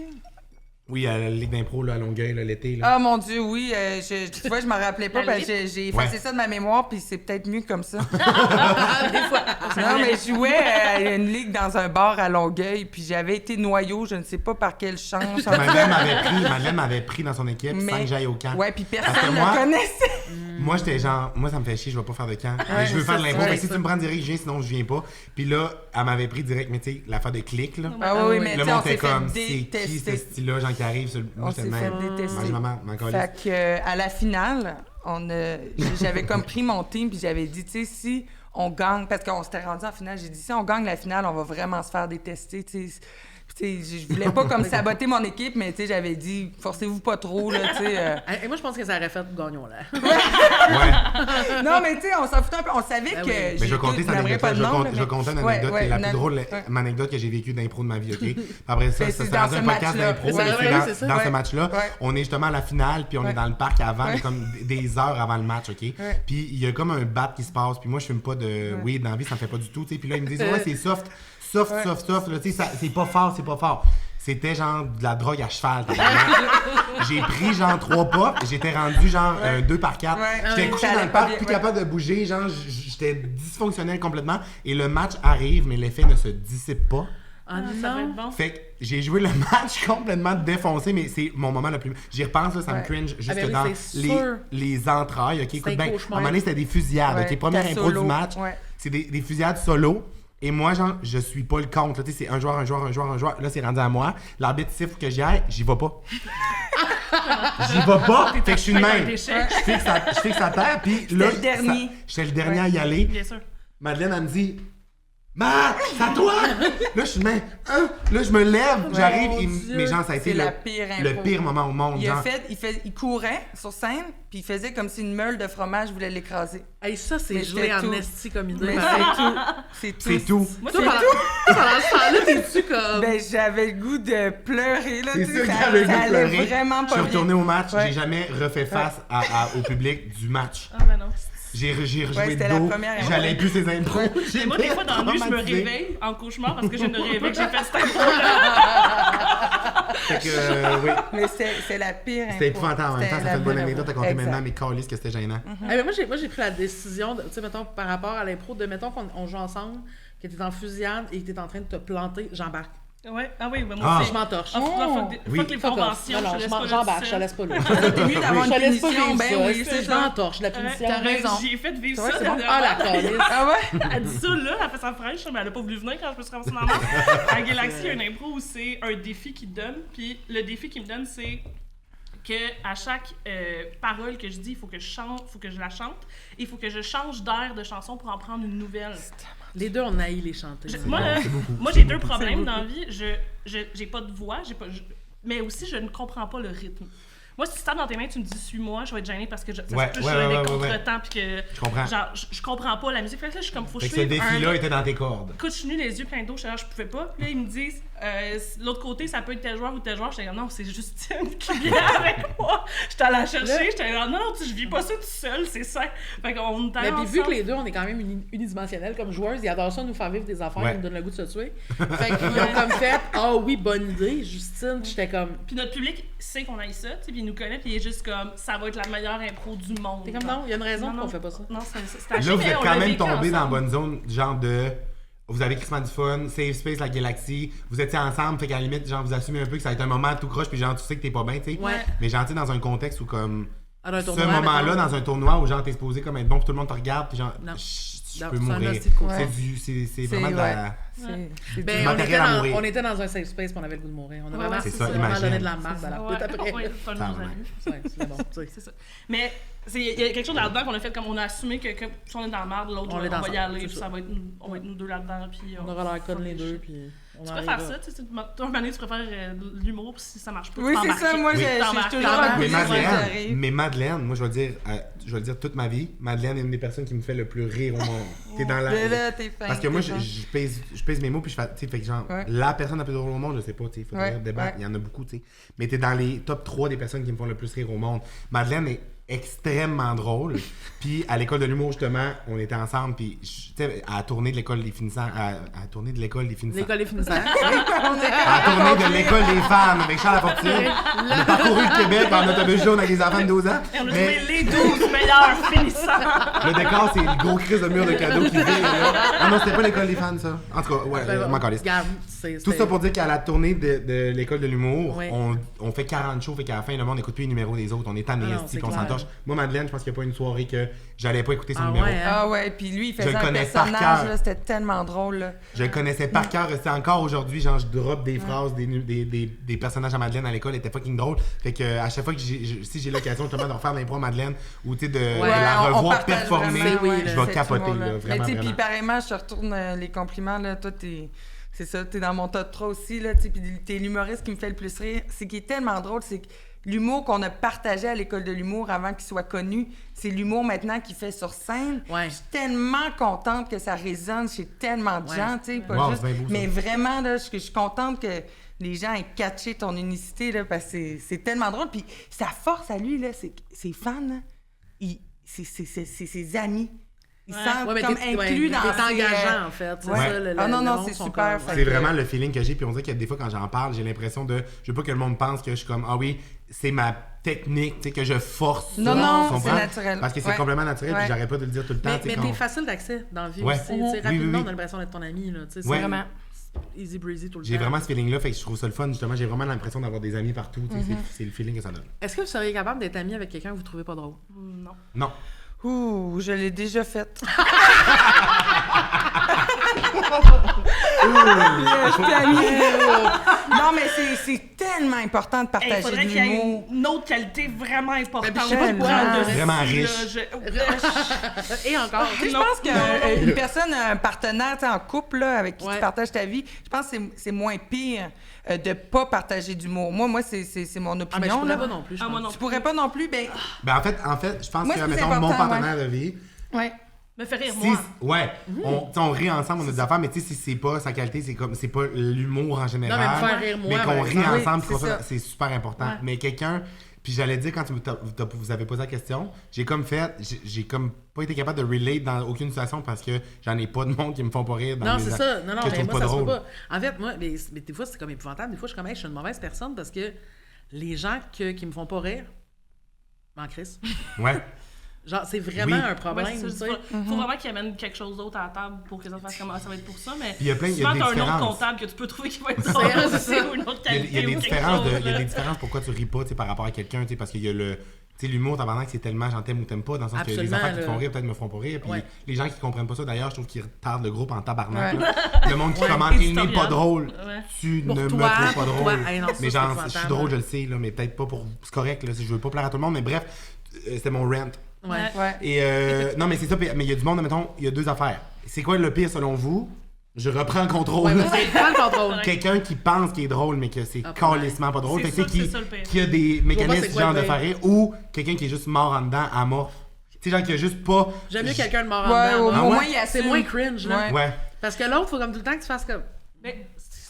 Oui, à la Ligue d'impro, là, à Longueuil, là, l'été. Là. Ah, mon Dieu, oui. Tu vois, je m'en rappelais pas parce que j'ai effacé ça de ma mémoire, puis c'est peut-être mieux comme ça. Des fois. Non, mais je jouais à une ligue dans un bar à Longueuil, puis j'avais été noyau, je ne sais pas par quelle chance. Madeleine m'avait pris dans son équipe sans que j'aille au camp. Ouais, puis Parce que personne ne moi- le connaissait. Moi, j'étais genre, moi, ça me fait chier, je vais pas faire de camp. Mais je veux c'est faire de ça, l'impro. ouais, Fait que si ça. tu me prends direct, je viens, sinon je viens pas. Puis là, elle m'avait pris direct, mais tu sais, l'affaire de clic, là. Ah oui, mais Le tu sais, on monde s'est était comme, fait c'est qui ce détester. style-là, genre qui arrive sur le. Moi, On j'étais s'est le fait même. détester. Mange maman, m'en calisse. Fait que, à la finale, j'avais comme pris mon team, puis j'avais dit, tu sais, si on gagne, parce qu'on s'était rendu en finale, j'ai dit, si on gagne la finale, on va vraiment se faire détester, tu sais. Puis, tu sais, je voulais pas comme saboter mon équipe, mais tu sais, j'avais dit, forcez-vous pas trop, là, tu sais. Et moi, je pense que ça aurait fait gagnons là. Ouais. Non, mais tu sais, on s'en foutait un peu. On savait que. oui. Mais je vais compter cette anecdote. Je vais compter une anecdote qui est la plus drôle, Ouais. anecdote que j'ai vécue d'impro de ma vie, OK? Après ça, Mais ça c'est s'est dans rendu ce un podcast match-là. d'impro. C'est mais vrai, c'est c'est dans ça. ce match-là, Ouais. on est justement à la finale, puis on est dans le parc avant, comme des heures avant le match, OK? Puis il y a comme un bat qui se passe, puis moi, je fume pas de weed dans la vie, ça me fait pas du tout, tu sais. Puis là, ils me disent, ouais, c'est soft, là, tu sais, c'est pas fort. C'était genre de la drogue à cheval. J'ai pris genre 3 pops, j'étais rendu genre 2 par 4. Ouais. J'étais couché Ça dans allait le pas parc, bien, plus ouais. capable de bouger, genre j'étais dysfonctionnel complètement. Et le match arrive, mais l'effet ne se dissipe pas. Ah Ça va être non. bon. Fait que j'ai joué le match complètement défoncé, mais c'est mon moment le plus... J'y repense, là, ça me Ouais. cringe jusque ben oui, dans c'est sûr. les entrailles. OK, écoute un bien, à un cauchemar. moment donné, c'était des fusillades. Ouais, OK, première t'as impro solo, du match, ouais. c'est des fusillades solo. Et moi, genre, je suis pas le compte. Tu sais, c'est un joueur. Là, c'est rendu à moi. L'arbitre siffle que j'y aille, j'y vais pas. J'y vais pas. Fait que je suis le même. Je fixe à terre, puis là... le dernier. J'étais le dernier à y aller. Bien sûr. Madeleine, elle me dit... Matt, c'est à toi! Là, je suis le même. Là, je me lève, j'arrive, mon et Dieu. mais genre, ça a été C'est la pire le impro. pire moment au monde. Il a genre. il courait sur scène, puis il faisait comme si une meule de fromage voulait l'écraser. Hey, ça, c'est Mais joué c'était en tout. esti comme idée. Mais pareil. c'est tout. C'est tout. Moi, Toi, c'est pendant ce temps-là, t'es-tu comme... Ben, j'avais le goût de pleurer, là. C'est tu sûr sais, que j'avais le goût de allait pleurer. vraiment Je pas suis retourné bien. au match, Ouais. j'ai jamais refait face au public du match. Ah, ben non. J'ai rejoué c'était de la dos, première impro. j'allais plus ces impros. Et moi, des fois, dans la nuit, je me traumatisé. réveille en cauchemar parce que je ne rêvais que j'ai fait cette impro. Fait que, oui. Mais c'est la pire C'était impro. épouvantable en même temps, ça C'était fait une bonne la anecdote à pire compter impro. maintenant, mais calisse que c'était gênant. Eh ben, moi, j'ai pris la décision, tu sais, mettons, par rapport à l'impro, de, mettons qu'on joue ensemble, que t'es en fusillade et que t'es en train de te planter, j'embarque. Ouais, ah oui, ben moi Ah. aussi. Je m'entorche. Fuck les Fuck off. conventions, Non, je te laisse pas j'embarque, là je te laisse pas là. T'es mieux d'avoir Je une te laisse pas punition, vivre ben ça. oui, c'est Je ça. m'entorche, la punition. T'as raison. J'ai fait vivre Ouais, ça c'est bon. Ah, la dernièrement. calice. Ah ouais? Elle dit ça là, elle fait sa fraîche, mais elle a pas voulu venir quand je me suis ramassée dans la marde. À Galaxy, il y a une impro où c'est un défi qu'il te donne, puis le défi qu'il me donne, c'est que à chaque parole que je dis, il faut que je chante, faut que je la chante, et il faut que je change d'air de chanson pour en prendre une nouvelle. Les deux, on haït les chanter. Moi, là, c'est beaucoup. moi, j'ai deux problèmes dans la vie. J'ai pas de voix, mais aussi je ne comprends pas le rythme. Moi, si tu tapes dans tes mains, tu me dis suis-moi, je vais être gênée parce que ça Ouais, se touche ouais, des ouais, contretemps puis que Je comprends. genre je comprends pas la musique. Fait que là, je suis comme faut que Fait je que ce suive défi-là un était dans tes cordes. écoute, je suis nue les yeux pleins d'eau, je pouvais pas. Puis là, ils me disent l'autre côté, ça peut être tel joueur ou tel joueur. J'étais comme non, c'est Justine qui vient avec moi. J'étais allée la chercher, j'étais comme non, je vis pas ça tout seul, c'est ça. Fait qu'on est allés Mais puis vu que ensemble. les deux, on est quand même unidimensionnels comme joueuses, ils adorent ça nous faire vivre des affaires Ouais. qui nous donnent le goût de se tuer. Fait qu'ils ont comme fait « Ah oui, bonne idée, Justine. » J'étais comme... Puis notre public sait qu'on aille ça, tu sais, puis il nous connaît, puis il est juste comme ça va être la meilleure impro du monde. T'es comme non, il y a une raison Non, qu'on fait pas ça. Non, c'est Là, acheté, vous mais êtes on quand l'a même vécu tombé dans la ensemble. bonne zone, genre de. Vous avez Christmas du fun, Safe Space, la Galaxie, vous étiez ensemble, fait qu'à la limite, genre, vous assumez un peu que ça va être un moment tout croche, puis genre, tu sais que t'es pas bien, tu sais. Ouais. Mais genre, tu sais, dans un contexte où, comme. Alors, un Ce tournoi, moment-là, mettons. dans un tournoi où, genre, t'es supposé comme être bon, puis tout le monde te regarde, puis genre, Non. je Non, peux c'est un mourir. hostie de course. C'est vraiment de la. C'est Ben, du matériel à mourir. on était dans un safe space, puis on avait le goût de mourir. On a Ouais, vraiment, c'est ça, vraiment imagine. donné de la marde à la Ouais, route après. ouais, c'est un de nos Tabarnak. amis. Ouais, c'est bon, tu sais. C'est ça. Mais il y a quelque chose là-dedans qu'on a fait comme on a assumé que si on est dans la merde, l'autre, On est on va ensemble, y aller, c'est puis ça. ça va être, on va être nous deux là-dedans, puis On aura l'air conne les deux, puis on Tu en préfères arrivera. ça, tu sais, toi, un moment donné, tu préfères l'humour, puis si ça marche pas, Oui, tu c'est t'embarques. ça. Moi, Oui. j'ai T'embarques. toujours T'embarques. un Mais peu ça qui Madeleine, arrive. moi, je vais le dire toute ma vie, Madeleine est une des personnes qui me fait le plus rire au monde. T'es dans la. Mais là, t'es fin. Parce que moi, t'es fin. je pèse mes mots, puis je fais, tu sais, fait que genre, Ouais. la personne la plus drôle au monde, je sais pas, tu sais, il faudrait Ouais, débattre, ouais. il y en a beaucoup, tu sais. Mais t'es dans les top 3 des personnes qui me font le plus rire au monde. Madeleine est extrêmement drôle. Puis à l'école de l'humour, justement, on était ensemble, puis tu sais, à la tournée de l'école des finissants, à la tournée de l'école des finissants. L'école des finissants. À la tournée de l'école des femmes avec Charles Lafortune. On a parcouru le Québec en autobus jaune avec des enfants de 12 ans. Et on a Mais trouvé les 12 meilleurs finissants. le décor, c'est le gros crise de mur de cadeaux qui vient là. Ah non, c'était pas l'école des fans, ça. En tout cas, ouais, Ben, m'en calisse. regarde, Tout ça pour dire qu'à la tournée de l'école de l'humour, Oui. on fait 40 shows, fait qu'à la fin, le monde n'écoute plus les numéros des autres. On est tanné, Ah non, c'est qu'on clair. s'entorche. Moi, Madeleine, je pense qu'il n'y a pas une soirée que j'allais pas écouter son Ah numéro. ouais, hein? Ah ouais, puis lui, il Je faisait le un connais par personnage, cœur. là, c'était tellement drôle. Là. Je le connaissais par cœur, c'est encore aujourd'hui, genre je drop des phrases, des personnages à Madeleine à l'école, elle était fucking drôle. Fait que à chaque fois que si j'ai l'occasion justement de refaire l'impro à Madeleine ou tu sais de la on revoir partage performer, vraiment, oui, je là, vais capoter là, Mais vraiment. tu sais, puis vraiment. pareillement, je te retourne les compliments, là, toi, c'est ça, t'es dans mon top 3 aussi, là, tu sais, puis t'es l'humoriste qui me fait le plus rire. C'est qui est tellement drôle, c'est que l'humour qu'on a partagé à l'école de l'humour avant qu'il soit connu, c'est l'humour maintenant qu'il fait sur scène. Ouais. Je suis tellement contente que ça résonne chez tellement de Ouais. gens, tu sais, pas Wow, juste... c'est bien beau, ça. Mais vraiment, là, je suis contente que les gens aient catché ton unicité, là, parce que c'est tellement drôle. Puis sa force à lui, là, c'est que ses fans, là, c'est ses amis. Ils se sentent Ouais, mais comme inclus dans t'es ses, engageant, en fait. C'est ouais. ça, Ah non, le non, monde c'est sont super, comme- fait C'est que- vraiment le feeling que j'ai, puis on dirait que des fois quand j'en parle, j'ai l'impression de je veux pas que le monde pense que je suis comme ah oui, c'est ma technique, tu sais que je force. Non, ça, non, tu comprends? c'est naturel. Parce que c'est Ouais. complètement naturel, Ouais. puis j'arrête pas de le dire tout le temps, Mais, tu sais mais quand- t'es facile d'accès dans la vie Ouais. aussi. Tu sais, Oui, rapidement, oui, oui. on a l'impression d'être ton ami. Là, tu sais, c'est Ouais. vraiment easy breezy tout le temps. J'ai vraiment ce feeling-là, fait que je trouve ça le fun, justement. J'ai vraiment l'impression d'avoir des amis partout. Tu sais, c'est le feeling que ça donne. Est-ce que vous seriez capable d'être ami avec quelqu'un que vous trouvez pas drôle? Non. Non. Ouh, je l'ai déjà faite. Non, mais c'est tellement important de Il partager faudrait de qu'il y ait l'humour. une autre qualité vraiment importante. Ben, je sais pas quoi, de vraiment style, riche. là, Et encore. Tu sais, je pense qu'une personne, un partenaire, tu sais, en couple, là, avec qui Ouais. tu partages ta vie, je pense que c'est moins pire de pas partager d'humour. Moi, c'est mon Ah, mais je opinion. pourrais là. pas non plus. je Ah, moi pense. non. Tu pourrais pas non plus, ben... Ben, en fait, je pense Moi, que, c'est plus mettons, mon important, partenaire de vie, Ouais. Me fait rire, si, moi. ouais, on rit ensemble, on a des affaires, mais tu sais, si c'est pas sa qualité, c'est pas l'humour en général. Non, mais me faire rire, moi, mais qu'on par rit exemple. ensemble, Oui, c'est ça. c'est super important. Ouais. Mais quelqu'un, puis j'allais dire, quand vous avez posé la question, j'ai comme pas été capable de relate dans aucune situation parce que j'en ai pas de monde qui me font pas rire dans Non, mes c'est actes ça. Non, non, que je mais trouve moi, pas ça se peut drôle. pas. En fait, moi, mais des fois, c'est comme épouvantable. Des fois, je suis comme, hey, je suis une mauvaise personne parce que les gens qui me font pas rire, m'en crissent. Ouais. Genre, c'est vraiment Oui. un problème, Ouais, c'est tu ça, sais. faut vraiment qu'il amène quelque chose d'autre à la table pour que les autres fassent comme ça va être pour ça, mais il y a plein- il y a souvent des t'as un autre différences. comptable que tu peux trouver qui va être C'est drôle ça. aussi, ou une autre Il y a qualité des ou quelque différences chose, il y a là. des différences pourquoi tu ris pas, tu sais, par rapport à quelqu'un, tu sais, parce qu'il y a le... Tu sais, l'humour, tabarnak, c'est tellement j'en t'aime ou t'aimes pas, dans le sens que les Absolument, affaires qui te là. font rire, peut-être me font pas rire, puis Ouais. les gens qui comprennent pas ça, d'ailleurs, je trouve qu'ils retardent le groupe en tabarnak, Ouais. là. Le monde qui Ouais. commente « Il n'est pas Éditorial. drôle Ouais. » Tu Pour ne toi, me trouves pas pour drôle. toi. Hey, non, ça, mais c'est genre, je suis épouvantable. drôle, je le sais, là, mais peut-être pas pour... C'est correct, là, si je veux pas plaire à tout le monde, mais bref, c'était mon rant. Ouais. Ouais. Et non, mais c'est ça, mais il y a du monde, mettons, il y a deux affaires. C'est quoi le pire selon vous? Je reprends le contrôle. Ouais, mais c'est pas le contrôle. Quelqu'un qui pense qu'il est drôle, mais que c'est Ah, calissement pas drôle. C'est Fait que, ça, tu sais, c'est ça le pire. qui a des vois pas mécanismes c'est quoi genre le de pire. faire rire, ou quelqu'un qui est juste mort en dedans, amorphe. Tu sais, genre qui a juste pas. J'aime mieux quelqu'un de mort en Ouais, dedans. au là. ouais? moins, il y a C'est moins cringe, là. Ouais. Ouais. Parce que l'autre, faut comme tout le temps que tu fasses comme... Mais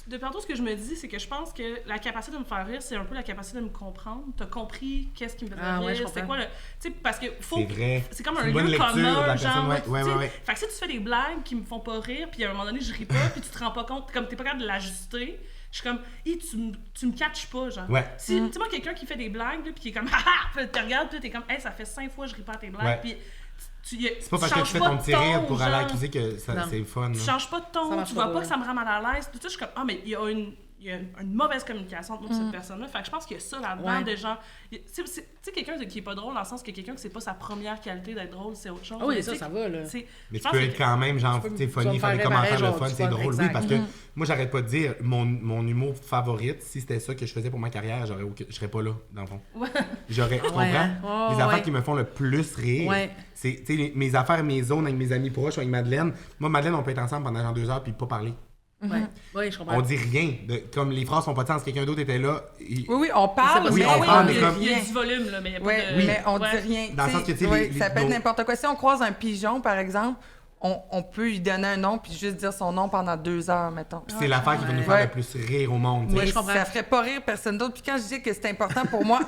depuis tantôt, ce que je me dis, c'est que je pense que la capacité de me faire rire, c'est un peu la capacité de me comprendre. T'as compris qu'est-ce qui me faisait Ah, ouais, rire, je c'est comprends. quoi le... Tu sais, parce que faut... C'est vrai. C'est comme C'est un une bonne lieu lecture de la commun, personne, genre... ouais, tu ouais, sais. ouais. Fait que si tu fais des blagues qui me font pas rire, puis à un moment donné, je ris pas, puis tu te rends pas compte, comme t'es pas capable de l'ajuster, je suis comme, tu me catches pas, genre. Ouais. Si, tu sais, moi, quelqu'un qui fait des blagues, là, puis qui est comme, haha, puis là, tu regardes, puis là, t'es comme, hey, ça fait 5 fois que je ris pas à tes blagues, Ouais. puis C'est pas parce que tu fais ton petit rire pour aller accuser que c'est le fun. tu là. changes pas de Ça ton, marche tu vois pas, pas ouais. que ça me rend mal à l'aise. Tout ça, je suis comme, ah, mais il y a une mauvaise communication entre moi et cette personne-là. Fait que je pense qu'il y a ça là-dedans, Ouais. des gens. Tu sais, quelqu'un qui est pas drôle, dans le sens que quelqu'un que c'est pas sa première qualité d'être drôle, c'est autre chose. Ah oui, Mais ça, tu sais, ça va, là. c'est- Mais je tu pense peux que- être quand même, genre, Tu peux tu sais, me funny, faire faire des rire commentaires pareil, de genre, fun, du c'est fun, drôle. Oui, exact. parce que moi, j'arrête pas de dire, mon humour favorite, si c'était ça que je faisais pour ma carrière, je serais pas là, dans le fond. Ouais. J'aurais, tu comprends? Ouais, hein? Oh, les affaires ouais. qui me font le plus rire, Ouais. c'est, tu sais, mes affaires, mes zones avec mes amis proches, avec Madeleine. Moi, Madeleine, on peut être ensemble pendant genre 2 heures puis pas parler. Ouais. Oui, je comprends. On dit rien. Comme les phrases font pas de sens. Quelqu'un d'autre était là. Oui, oui, on parle, Oui, mais on parle, mais il y comme- a du volume, là, mais il y a pas Ouais, de. mais on Ouais. dit rien. Dans le sens que, tu sais, ouais, les- ça peut être nos- n'importe quoi. Si on croise un pigeon, par exemple, on peut lui donner un nom puis juste dire son nom pendant 2 heures, mettons. Puis c'est l'affaire qui va nous faire Ouais. le plus rire au monde. tu sais. Ouais, Mais je comprends. ça ferait pas rire personne d'autre. Puis quand je dis que c'est important pour moi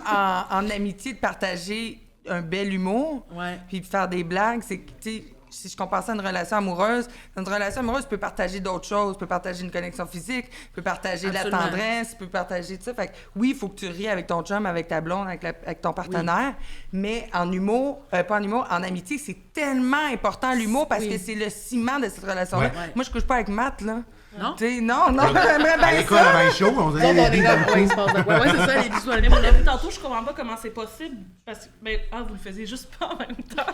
en amitié de partager un bel humour, Ouais. puis de faire des blagues, c'est que, tu sais, si je compare ça à une relation amoureuse, dans une relation amoureuse, tu peux partager d'autres choses. Tu peux partager une connexion physique, tu peux partager de la Absolument. tendresse, tu peux partager tout ça. Fait que oui, il faut que tu ris avec ton chum, avec ta blonde, avec ton partenaire, mais en humour, pas en humour, en amitié, c'est tellement important l'humour parce Oui. que c'est le ciment de cette relation-là. Ouais. Ouais. Moi, je couche pas avec Matt, là. Non? Tu sais, non, j'aimerais À bien l'école, ça. avant les shows, on Nous dirait autres, on est les comme, ouais, il se passe de quoi? Ouais, c'est ça, les bisous à Mais l'époque. depuis tantôt, je comprends pas comment c'est possible. Parce que, ben, vous le faisiez juste pas en même temps.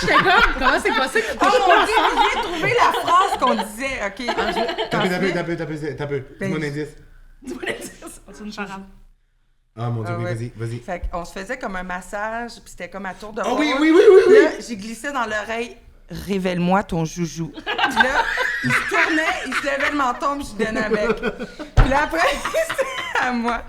J'étais comme, comment c'est possible? Oh mon Dieu, j'ai trouvé la phrase qu'on disait. OK. T'as peu. Dis-moi un indice. C'est une charade. Ah mon dieu, Ah oui, ouais. vas-y. Fait qu'on se faisait comme un massage, puis c'était comme à tour de Ah rôle. oui. Là, j'ai glissé dans l'oreille. Révèle-moi ton joujou. Puis là, il se tournait, il se levait le menton, puis je donnais avec. Puis là, après, c'était à moi.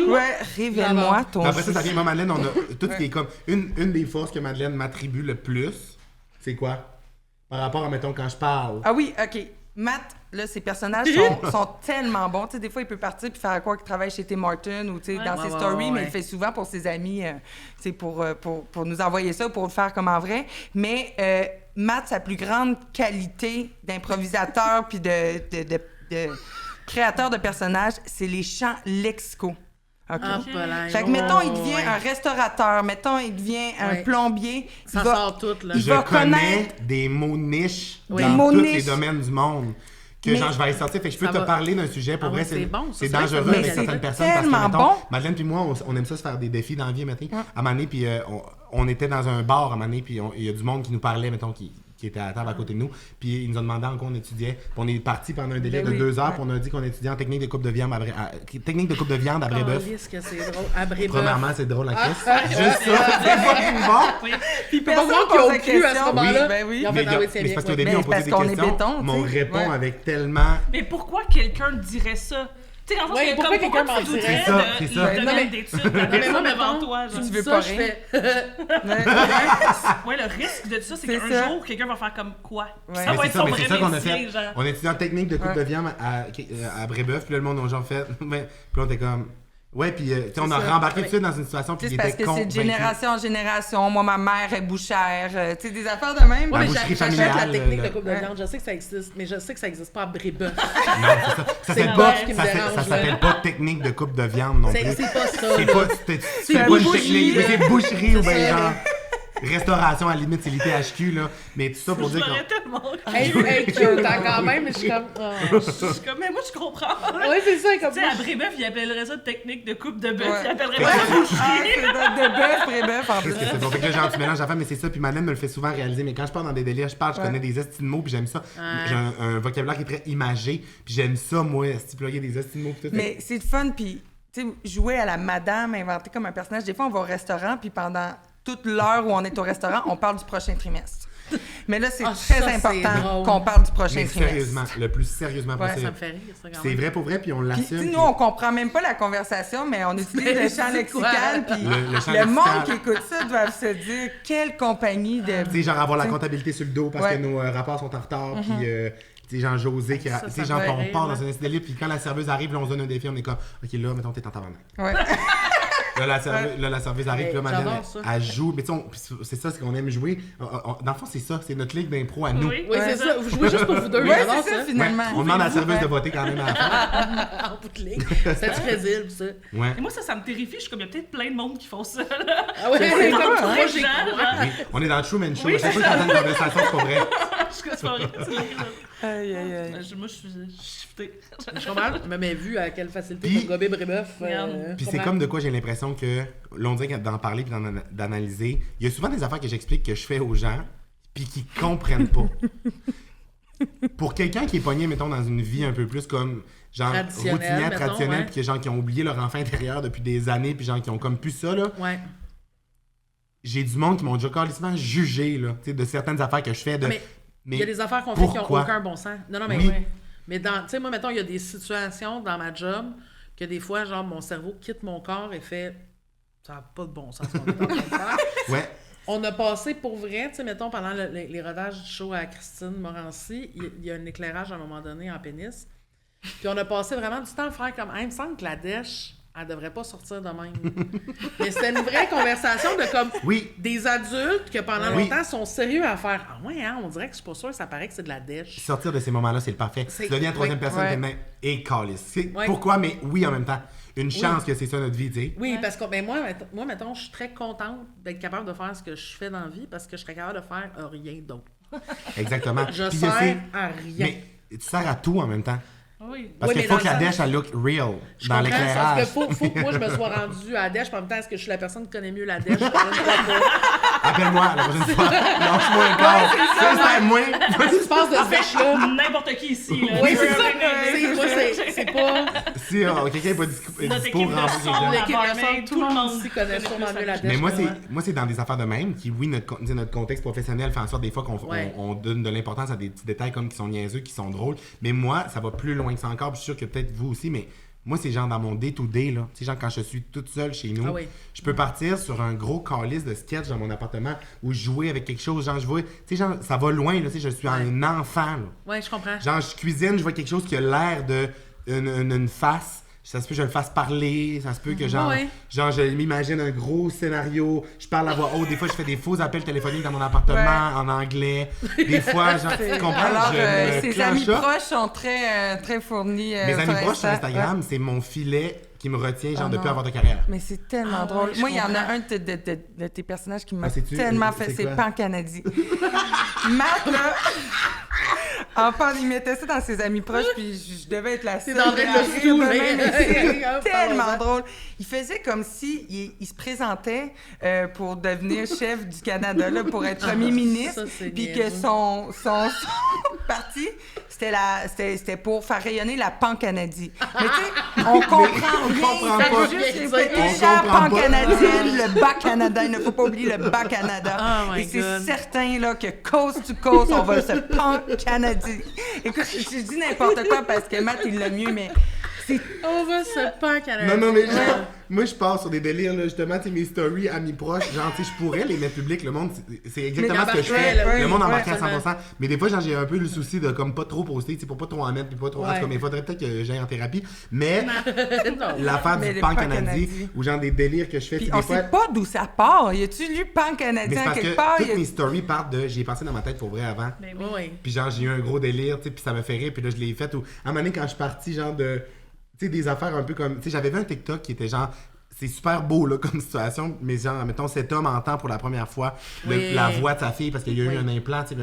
Ouais, révèle-moi ton Mais après ça, joujou. ça vient, moi, Madeleine, on a tout ce qui est comme. Une des forces que Madeleine m'attribue le plus, c'est quoi? Par rapport à, mettons, quand je parle. Ah oui, OK. Matt, là, ses personnages sont tellement bons. Tu sais, des fois, il peut partir puis faire quoi qu'il travaille chez Tim Hortons ou, tu sais, dans ses Ouais, stories, ouais, mais ouais. il le fait souvent pour ses amis, tu sais, pour nous envoyer ça, pour le faire comme en vrai. Mais Matt, sa plus grande qualité d'improvisateur puis de créateur de personnages, c'est les chants lexicaux. OK? Ah, pas là. Fait que, mettons, il Oh, devient ouais. un restaurateur, mettons, il devient un Ouais. plombier. Ça il va- sort tout, là. il Je va connais connaître- des mots niches Oui. dans Des mots tous niches. les domaines du monde. Que Mais- genre, je vais aller sortir. Fait que je peux Ça te va. parler d'un sujet. Pour Ah vrai, ouais, c'est bon, ça, c'est c'est vrai que dangereux c'est avec bon. certaines C'est personnes. Parce que, tellement mettons, bon. Madeleine puis moi, on aime ça se faire des défis dans la vie, mettons. À un moment donné, puis on était dans un bar à un moment donné, puis il y a du monde qui nous parlait, mettons, qui était à la table à côté de nous. Puis ils nous ont demandé en quoi on étudiait. Puis on est parti pendant un délai Ben de oui. 2 heures, Ouais. puis on a dit qu'on étudiait en technique de coupe de viande technique de coupe de viande à Brébeuf. Calisse que c'est drôle. À Brébeuf. Premièrement, c'est drôle la crise. Juste ça, c'est fucking bon. Oui. Puis pas Personne voir qu'ils pose ont la cru à ce question. moment-là. Oui, ben oui. Ils ont Mais, fait, ah oui, mais c'est c'est parce bien. qu'au début, Mais on c'est posait parce des qu'on est questions, béton, mais on tu sais. répond Ouais. avec tellement... Mais pourquoi quelqu'un dirait ça? Tu sais, dans le sens Ouais, que, pourquoi comme, quelqu'un pourquoi tu m'en dirait? douterais C'est ça, de c'est le ça. Non, domaine mais- d'études de la Mais moi, personne devant mettons, toi? tu Genre. me Tu dis veux ça, pas je rire? fais... Ouais, le risque de ça, c'est C'est qu'un ça. jour, quelqu'un va faire comme quoi? Puis Ouais. Ça Mais va c'est être ça, son mais vrai c'est ça qu'on a métier, fait. genre. On étudiait en technique de coupe Ouais. de viande à Brébeuf, puis là, le monde a genre fait... Puis là, on était comme... Ouais, puis on a ça. rembarqué tout de suite dans une situation Tu qui sais, c'est était parce que c'est de convaincue. génération en génération. Moi, ma mère est bouchère. Tu sais, des affaires de même. Ouais, mais boucherie j'achète familiale, la technique là. de coupe de viande. Je sais que ça existe, mais je sais que ça existe pas à Brébeuf. Non, c'est ça. Ça C'est s'appelle le pas, bœuf qui me ça dérange, s'appelle là. pas technique de coupe de viande non plus. C'est pas ça. C'est là. pas, c'est pas une boucherie, technique, là. c'est boucherie ou C'est bien ça, genre restauration à la limite, c'est l'ITHQ, là. Mais tout ça pour Je dire l'aurais qu'on... tellement Hey, cute, hein, quand même, mais je suis comme. Oh. Je suis comme, mais moi, je comprends. Ouais, c'est ça, comme Tu sais, à Brébeuf, ils appelleraient ça technique de coupe de bœuf. Ouais. Ils appelleraient Ouais. pas ça Ah, boucherie. c'est de bœuf, pré-bœuf, en plus. Qu'est-ce que c'est bon? Fait que là, genre, tu mélanges affaires, mais c'est ça. Puis Madeleine me le fait souvent réaliser. Mais quand je pars dans des délires, je connais des estis de mots, puis j'aime ça. J'ai un vocabulaire qui est très imagé, puis j'aime ça, moi, stipuler des estis de mots, puis tout. Mais c'est le fun, puis tu sais, jouer à la madame, inventer comme un personnage. Des fois, on va au restaurant, puis pendant toute l'heure où on est au restaurant, on parle du prochain trimestre. Mais là, c'est Ah, très ça, c'est important drôle. qu'on parle du prochain Mais trimestre. sérieusement, le plus sérieusement Ouais, Ça possible. me fait rire, ça, quand C'est même. vrai pour vrai, puis on Puis, tu l'assume. sais, nous, puis- on comprend même pas la conversation, mais on utilise le champ c'est quoi? lexical, puis Le champ le monde lexical. qui écoute ça doivent se dire quelle compagnie de... Tu sais, genre avoir la comptabilité sur le dos parce Ouais. que nos rapports sont en retard, puis tu sais, genre José, qui, Ça, tu ça sais, genre me fait qu'on rire, part là. dans un délire, puis quand la serveuse arrive, là, on se donne un défi, on est comme, OK, là, mettons, t'es en tabarnak. Ouais. Là, la serveuse arrive, puis là, Madeleine, j'adore ça. elle joue, mais tu sais, puis c'est ça, c'est qu'on aime jouer. Dans le fond, c'est ça, c'est notre ligue d'impro à nous. Oui. Oui, c'est ça. Vous jouez juste pour vous deux. Ouais, j'adore c'est ça, Ouais, finalement. on demande à la serveuse de Ouais. voter quand même à la fin. En bout de ligne. C'est crédible, ça. Ouais. Et moi, ça me terrifie. Je suis comme, il y a peut-être plein de monde qui font ça. Là. Ah ouais, sais c'est pas, comme hein. toi, j'ai Genre, Oui, on est dans le Truman Show. Oui, à chaque c'est fois que j'entends une conversation, c'est pas vrai. Je suis comme, c'est pas vrai. c'est vrai. Aïe, aïe, aïe. Moi, je suis shiftée. Je comprends, mais vu à quelle facilité Puis- pour gober Brébeuf. Puis c'est comme de quoi j'ai l'impression que, l'on dirait que d'en parler puis d'analyser, il y a souvent des affaires que j'explique que je fais aux gens puis qui comprennent pas. Pour quelqu'un qui est pogné, mettons, dans une vie un peu plus comme, genre, Traditionnelle, routinière, mettons, traditionnelle, ouais. puis que gens qui ont oublié leur enfant intérieur depuis des années, puis gens qui ont comme plus ça, là, Ouais. j'ai du monde qui m'ont déjà carrément jugé, là, tu sais, de certaines affaires que je fais. De, Mais il y a des affaires qu'on fait qui n'ont pourquoi? aucun bon sens. Non, mais Oui. ouais. Mais tu sais, moi, mettons, il y a des situations dans ma job que des fois, genre, mon cerveau quitte mon corps et fait ça n'a pas de bon sens ce qu'on est en train de faire. Ouais. On a passé pour vrai, tu sais, mettons, pendant les rodages du show à Christine Morancy, il y a un éclairage à un moment donné en pénis. Puis on a passé vraiment du temps à faire comme, il me semble que la dèche, elle devrait pas sortir de même. Mais c'était une vraie conversation de comme Oui. des adultes que pendant Oui. longtemps sont sérieux à faire. Ah ouais, hein, on dirait que je suis pas sûre, ça paraît que c'est de la dèche. Sortir de ces moments-là, c'est le parfait. C'est- Tu deviens la troisième oui. personne, Ouais. t'es même et calice. Ouais. Pourquoi? Mais oui, en même temps. Une chance que c'est ça notre vie, tu sais. Oui, parce que ben moi, mettons, je suis très contente d'être capable de faire ce que je fais dans la vie parce que je serais capable de faire rien d'autre. Exactement. Je Puis sers sais, à rien. Mais tu sers à tout en même temps. Oui. Parce Oui, qu'il mais faut dans que la le dèche, sens- elle look real Je dans comprends, l'éclairage. sauf que faut que moi je me sois rendue à la dèche. En même temps, est-ce que je suis la personne qui connaît mieux la dèche? Je sais Appelle-moi la prochaine fois. Lâche-moi un corps. C'est moi. pas. Qu'est-ce qui se passe de ce dèche-là? N'importe qui ici. Là. Oui, c'est ça. C'est Moi, c'est pas... Si quelqu'un n'est pas dispo, Notre équipe de renvoie son, quelqu'un. la L'équipe de barmaid, son, tout le monde ici connaît sûrement mieux la dèche. Mais moi, que c'est dans des affaires de même qui, oui, notre contexte professionnel fait en sorte des fois qu'on Ouais. on donne de l'importance à des petits détails comme qui sont niaiseux, qui sont drôles. Mais moi, ça va plus loin que ça encore. Puis je suis sûr que peut-être vous aussi, mais moi, c'est genre dans mon day-to-day, là. Tu sais, genre quand je suis toute seule chez nous, Ah oui. je peux partir sur un gros calice de sketch dans mon appartement ou jouer avec quelque chose. Genre, je vois, tu sais, genre, ça va loin, là. Tu sais, je suis un enfant, là. Ouais, je comprends. Genre, je cuisine, je vois quelque chose qui a l'air de une face. Ça se peut que je le fasse parler, ça se peut que genre, Ouais. genre je m'imagine un gros scénario, je parle à voix haute, des fois je fais des faux appels téléphoniques dans mon appartement Ouais. en anglais, des fois, genre, tu comprends, Alors, je me ses clenche amis ça. proches sont très, très fournis. Mes amis proches sur Insta. Instagram, c'est mon filet qui me retient, genre, Oh de non. plus avoir de carrière. Mais c'est tellement Ah drôle. ouais, je Moi, il y en a comprends. un de tes personnages qui m'a Ah, c'est-tu? tellement C'est fait. C'est quoi? Pan Canadi. Matt, là, enfant, il mettait ça dans ses amis proches, puis je devais être la seule. C'est en train de à le rire stouler. même, mais c'est Hop, tellement parlons-en. drôle. Il faisait comme si il se présentait pour devenir chef du Canada, là, pour être premier ministre, ça, c'est puis que niaiseux. son parti, c'était pour faire rayonner la Pan-Canadie. Mais tu sais, on comprend rien. comprend Il fait pas. juste On répéter comprend chère pas. Pan-Canadienne, le Bas-Canada. Il ne faut pas oublier le Bas-Canada. Oh my Et c'est God. certain là, que coast to coast, on va se Pan-Canadie. Écoute, je dis n'importe quoi parce que Matt, il l'a mieux, mais On va se pas canadiser. Non, mais genre, moi, je pars sur des délires, là, justement, tu sais, mes stories à mes proches, genre, tu sais, je pourrais les mettre publics, le monde, c'est exactement ce que je fais. là, Le monde oui, embarquait à absolument. 100%. Mais des fois, genre, j'ai un peu le souci de, comme, pas trop poster, tu sais, pour pas trop en mettre, puis pas trop. En tout cas, Ouais. mais il faudrait peut-être que j'aille en thérapie. Mais Non. l'affaire Mais du le pan pan-canadien. canadien, ou genre des délires que je fais, Puis tu on sais, des fois. sait pas d'où ça part. Y a-tu lu pan Mais canadien c'est parce quelque que part? toutes mes stories partent de. J'y ai pensé dans ma tête pour vrai avant. Ben Oui, oui. oui. Puis genre, j'ai eu un gros délire, tu sais, puis ça m'a fait rire, puis là, je l'ai fait. À un moment donné, quand je suis parti, genre, de. Tu sais, des affaires un peu comme. Tu sais, j'avais vu un TikTok qui était genre. C'est super beau, là, comme situation, mais genre, mettons, cet homme entend pour la première fois Oui. la voix de sa fille parce qu'il y a eu Oui. un implant, tu sais.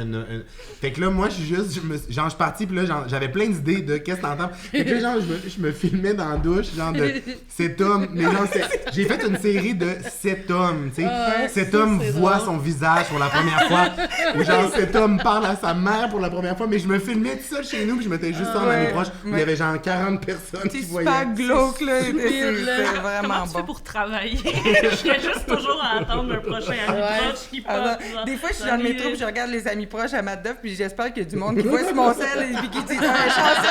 Fait que là, moi, je suis juste. Genre, je suis parti, puis là, genre, j'avais plein d'idées de qu'est-ce que t'entends. Fait que là, genre, je me filmais dans la douche, genre, de cet homme. Mais genre, j'ai fait une série de cet homme, tu sais. Ah, cet ça, homme c'est voit drôle. son visage pour la première fois. Ou genre, cet homme parle à sa mère pour la première fois. Mais je me filmais tout seul chez nous, puis je mettais juste ça en Ouais, amis proches. Il y ouais. avait genre 40 personnes C'est qui voyaient. super glauque, là. stupide, là. C'est Comment vraiment tu fais bon. pour travailler? Je serais juste toujours à attendre un prochain ami Ouais. proche qui Alors, passe. genre, des fois, je suis dans le métro puis je regarde les amis proches à Madoff puis j'espère qu'il y a du monde qui voit sur mon sel et puis qui dit chanceuse.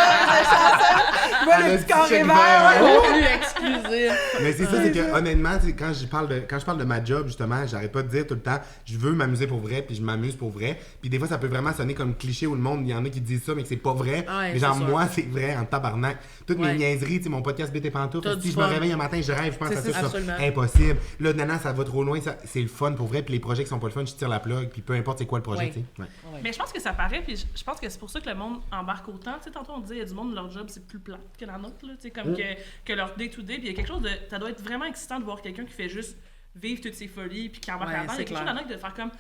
Moi, Ah, le le petit petit carré chèque vert. vert, ouais. Contenu exclusif. Mais c'est ça, c'est que honnêtement, tu sais, quand je parle de ma job, justement, j'arrête pas de dire tout le temps, je veux m'amuser pour vrai, puis je m'amuse pour vrai. Puis des fois, ça peut vraiment sonner comme cliché où le monde, il y en a qui disent ça, mais que c'est pas vrai. Ouais, mais genre, c'est sûr. moi, c'est vrai en tabarnak. Toutes Ouais. mes niaiseries, tu sais, mon podcast BT T'as Pantoufles, du si je me fun. réveille un matin, je rêve, je pense C'est à ça, ça, absolument. impossible. Là, nana, ça va trop loin, c'est le fun pour vrai, puis les projets qui sont pas le fun, je tire la plug, puis peu importe c'est quoi le projet, Ouais. tu sais. Ouais. Ouais. Mais je pense que ça paraît, puis je pense que c'est pour ça que le monde embarque autant. Tu sais, tantôt on disait, il y a du monde, leur job, c'est plus plate que la nôtre, là, tu sais, comme que leur day-to-day. Puis il y a quelque chose de. Ça doit être vraiment excitant de voir quelqu'un qui fait juste vivre toutes ses folies, puis qui embarque Ouais, là-dedans. Il y a c'est quelque chose clair. là-dedans de faire comme